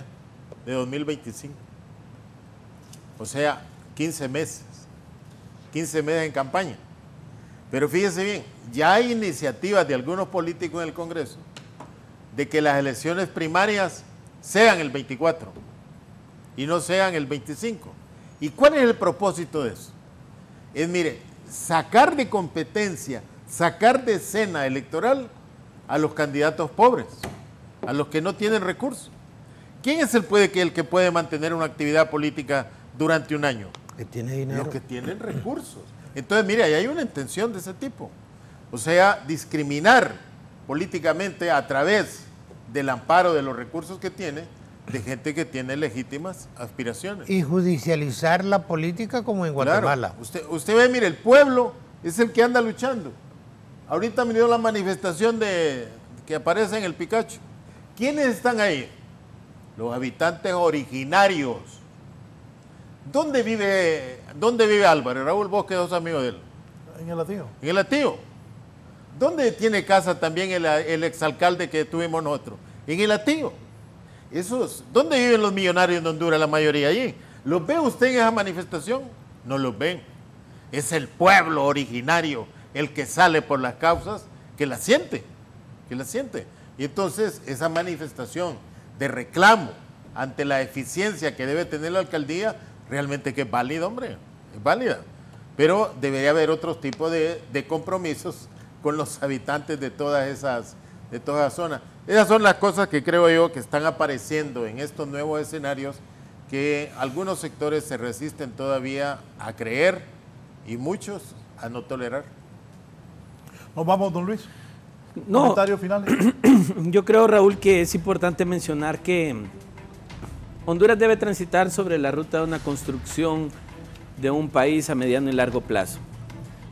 de 2025. O sea, 15 meses en campaña. Pero fíjese bien, ya hay iniciativas de algunos políticos en el Congreso de que las elecciones primarias sean el 24 y no sean el 25. ¿Y cuál es el propósito de eso? Es, mire, sacar de competencia, sacar de escena electoral a los candidatos pobres, a los que no tienen recursos. ¿Quién es el que puede mantener una actividad política durante un año? Que tiene dinero. Los que tienen recursos. Entonces, mire, ahí hay una intención de ese tipo. O sea, discriminar políticamente a través del amparo de los recursos que tiene, de gente que tiene legítimas aspiraciones. Y judicializar la política como en Guatemala. Claro. Usted ve, mire, el pueblo es el que anda luchando. Ahorita me dio la manifestación que aparece en el Picacho. ¿Quiénes están ahí? Los habitantes originarios. ¿Dónde vive Álvaro? Raúl, vos que sos amigo de él. En el Latío. En el Latío. ¿Dónde tiene casa también el exalcalde que tuvimos nosotros? En el Latío. ¿Dónde viven los millonarios en Honduras, la mayoría allí? ¿Los ve usted en esa manifestación? No los ven. Es el pueblo originario el que sale por las causas que la siente. Y entonces esa manifestación de reclamo ante la eficiencia que debe tener la alcaldía, realmente que es válida, hombre, es válida. Pero debería haber otros tipos de compromisos con los habitantes de todas esas zonas. Esas son las cosas que creo yo que están apareciendo en estos nuevos escenarios que algunos sectores se resisten todavía a creer y muchos a no tolerar. Nos vamos, don Luis. No, ¿Comentarios finales? Yo creo, Raúl, que es importante mencionar que Honduras debe transitar sobre la ruta de una construcción de un país a mediano y largo plazo.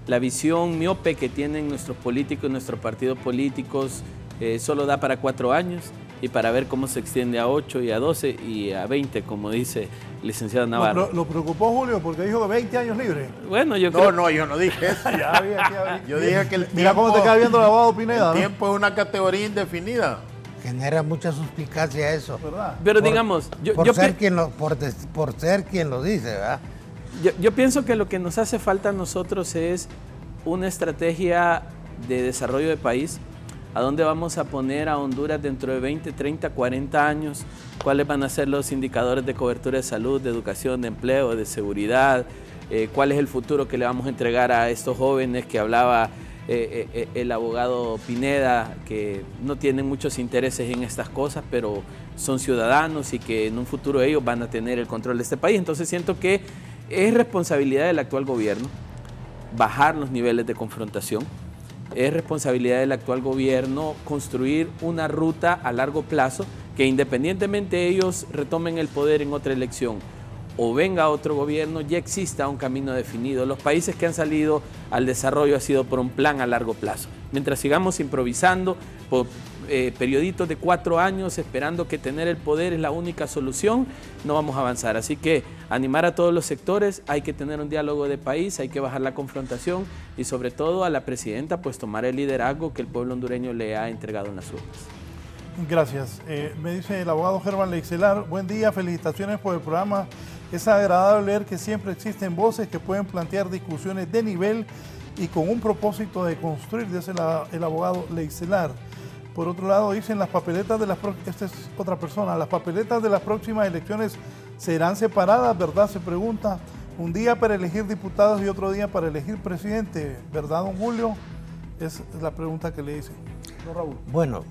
La visión miope que tienen nuestros políticos, nuestros partidos políticos, solo da para 4 años y para ver cómo se extiende a 8 y a 12 y a 20, como dice el licenciado Navarro. ¿Lo preocupó Julio porque dijo de 20 años libres? Bueno, yo creo... No, yo no dije eso. Yo dije que el tiempo... Mira cómo te queda viendo el abogado Pineda. El tiempo es una categoría indefinida. Genera mucha suspicacia eso. ¿Verdad? Pero digamos... Por ser quien lo dice, ¿verdad? Yo pienso que lo que nos hace falta a nosotros es una estrategia de desarrollo de país. ¿A dónde vamos a poner a Honduras dentro de 20, 30, 40 años? ¿Cuáles van a ser los indicadores de cobertura de salud, de educación, de empleo, de seguridad? ¿Cuál es el futuro que le vamos a entregar a estos jóvenes que hablaba el abogado Pineda, que no tienen muchos intereses en estas cosas, pero son ciudadanos y que en un futuro ellos van a tener el control de este país? Entonces siento que es responsabilidad del actual gobierno bajar los niveles de confrontación. Es responsabilidad del actual gobierno construir una ruta a largo plazo que independientemente ellos retomen el poder en otra elección o venga otro gobierno, ya exista un camino definido. Los países que han salido al desarrollo ha sido por un plan a largo plazo. Mientras sigamos improvisando por perioditos de 4 años esperando que tener el poder es la única solución, no vamos a avanzar. Así que animar a todos los sectores, hay que tener un diálogo de país, hay que bajar la confrontación y sobre todo a la presidenta pues tomar el liderazgo que el pueblo hondureño le ha entregado en las urnas. Gracias. Me dice el abogado Germán Leixelar, buen día, felicitaciones por el programa. Es agradable ver que siempre existen voces que pueden plantear discusiones de nivel y con un propósito de construir, dice el abogado Leixelar. Por otro lado, dicen las papeletas de las próximas elecciones serán separadas, ¿verdad? Se pregunta, un día para elegir diputados y otro día para elegir presidente, ¿verdad, don Julio? Es la pregunta que le hice. Don Raúl. Bueno,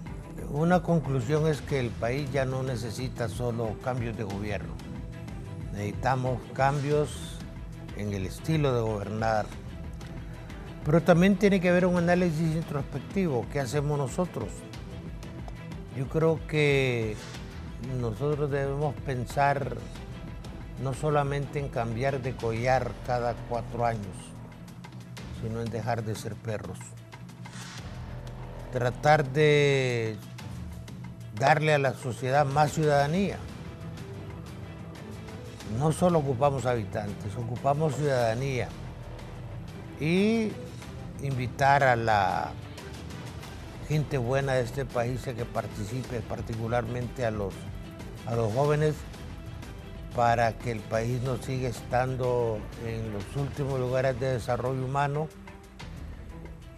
una conclusión es que el país ya no necesita solo cambios de gobierno. Necesitamos cambios en el estilo de gobernar. Pero también tiene que haber un análisis introspectivo. ¿Qué hacemos nosotros? Yo creo que nosotros debemos pensar no solamente en cambiar de collar cada 4 años, sino en dejar de ser perros. Tratar de darle a la sociedad más ciudadanía. No solo ocupamos habitantes, ocupamos ciudadanía. Y invitar a la gente buena de este país a que participe, particularmente a los jóvenes, para que el país no siga estando en los últimos lugares de desarrollo humano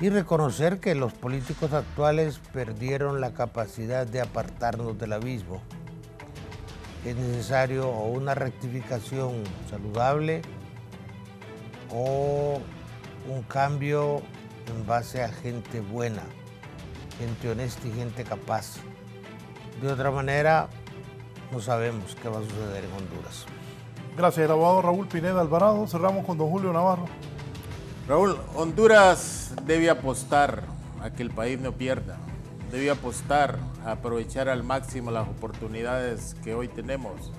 y reconocer que los políticos actuales perdieron la capacidad de apartarnos del abismo. Es necesario o una rectificación saludable o un cambio en base a gente buena, gente honesta y gente capaz. De otra manera, no sabemos qué va a suceder en Honduras. Gracias, el abogado Raúl Pineda Alvarado. Cerramos con don Julio Navarro. Raúl, Honduras debe apostar a que el país no pierda. Debe apostar a aprovechar al máximo las oportunidades que hoy tenemos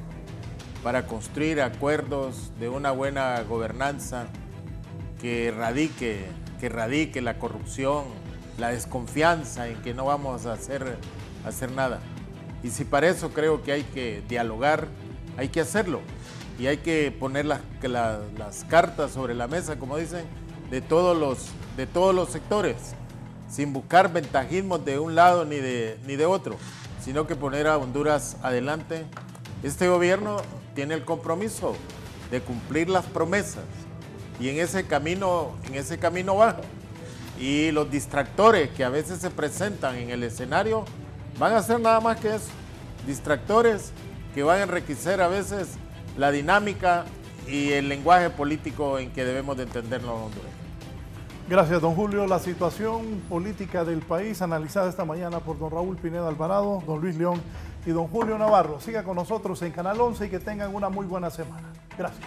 para construir acuerdos de una buena gobernanza que erradique la corrupción, la desconfianza en que no vamos a hacer nada. Y si para eso creo que hay que dialogar, hay que hacerlo. Y hay que poner las cartas sobre la mesa, como dicen, de todos los sectores, sin buscar ventajismos de un lado ni de otro, sino que poner a Honduras adelante. Este gobierno tiene el compromiso de cumplir las promesas y en ese camino va. Y los distractores que a veces se presentan en el escenario van a ser nada más que eso, distractores que van a enriquecer a veces la dinámica y el lenguaje político en que debemos de entendernos los hondureños. Gracias, don Julio. La situación política del país analizada esta mañana por don Raúl Pineda Alvarado, don Luis León y don Julio Navarro. Siga con nosotros en Canal 11 y que tengan una muy buena semana. Gracias.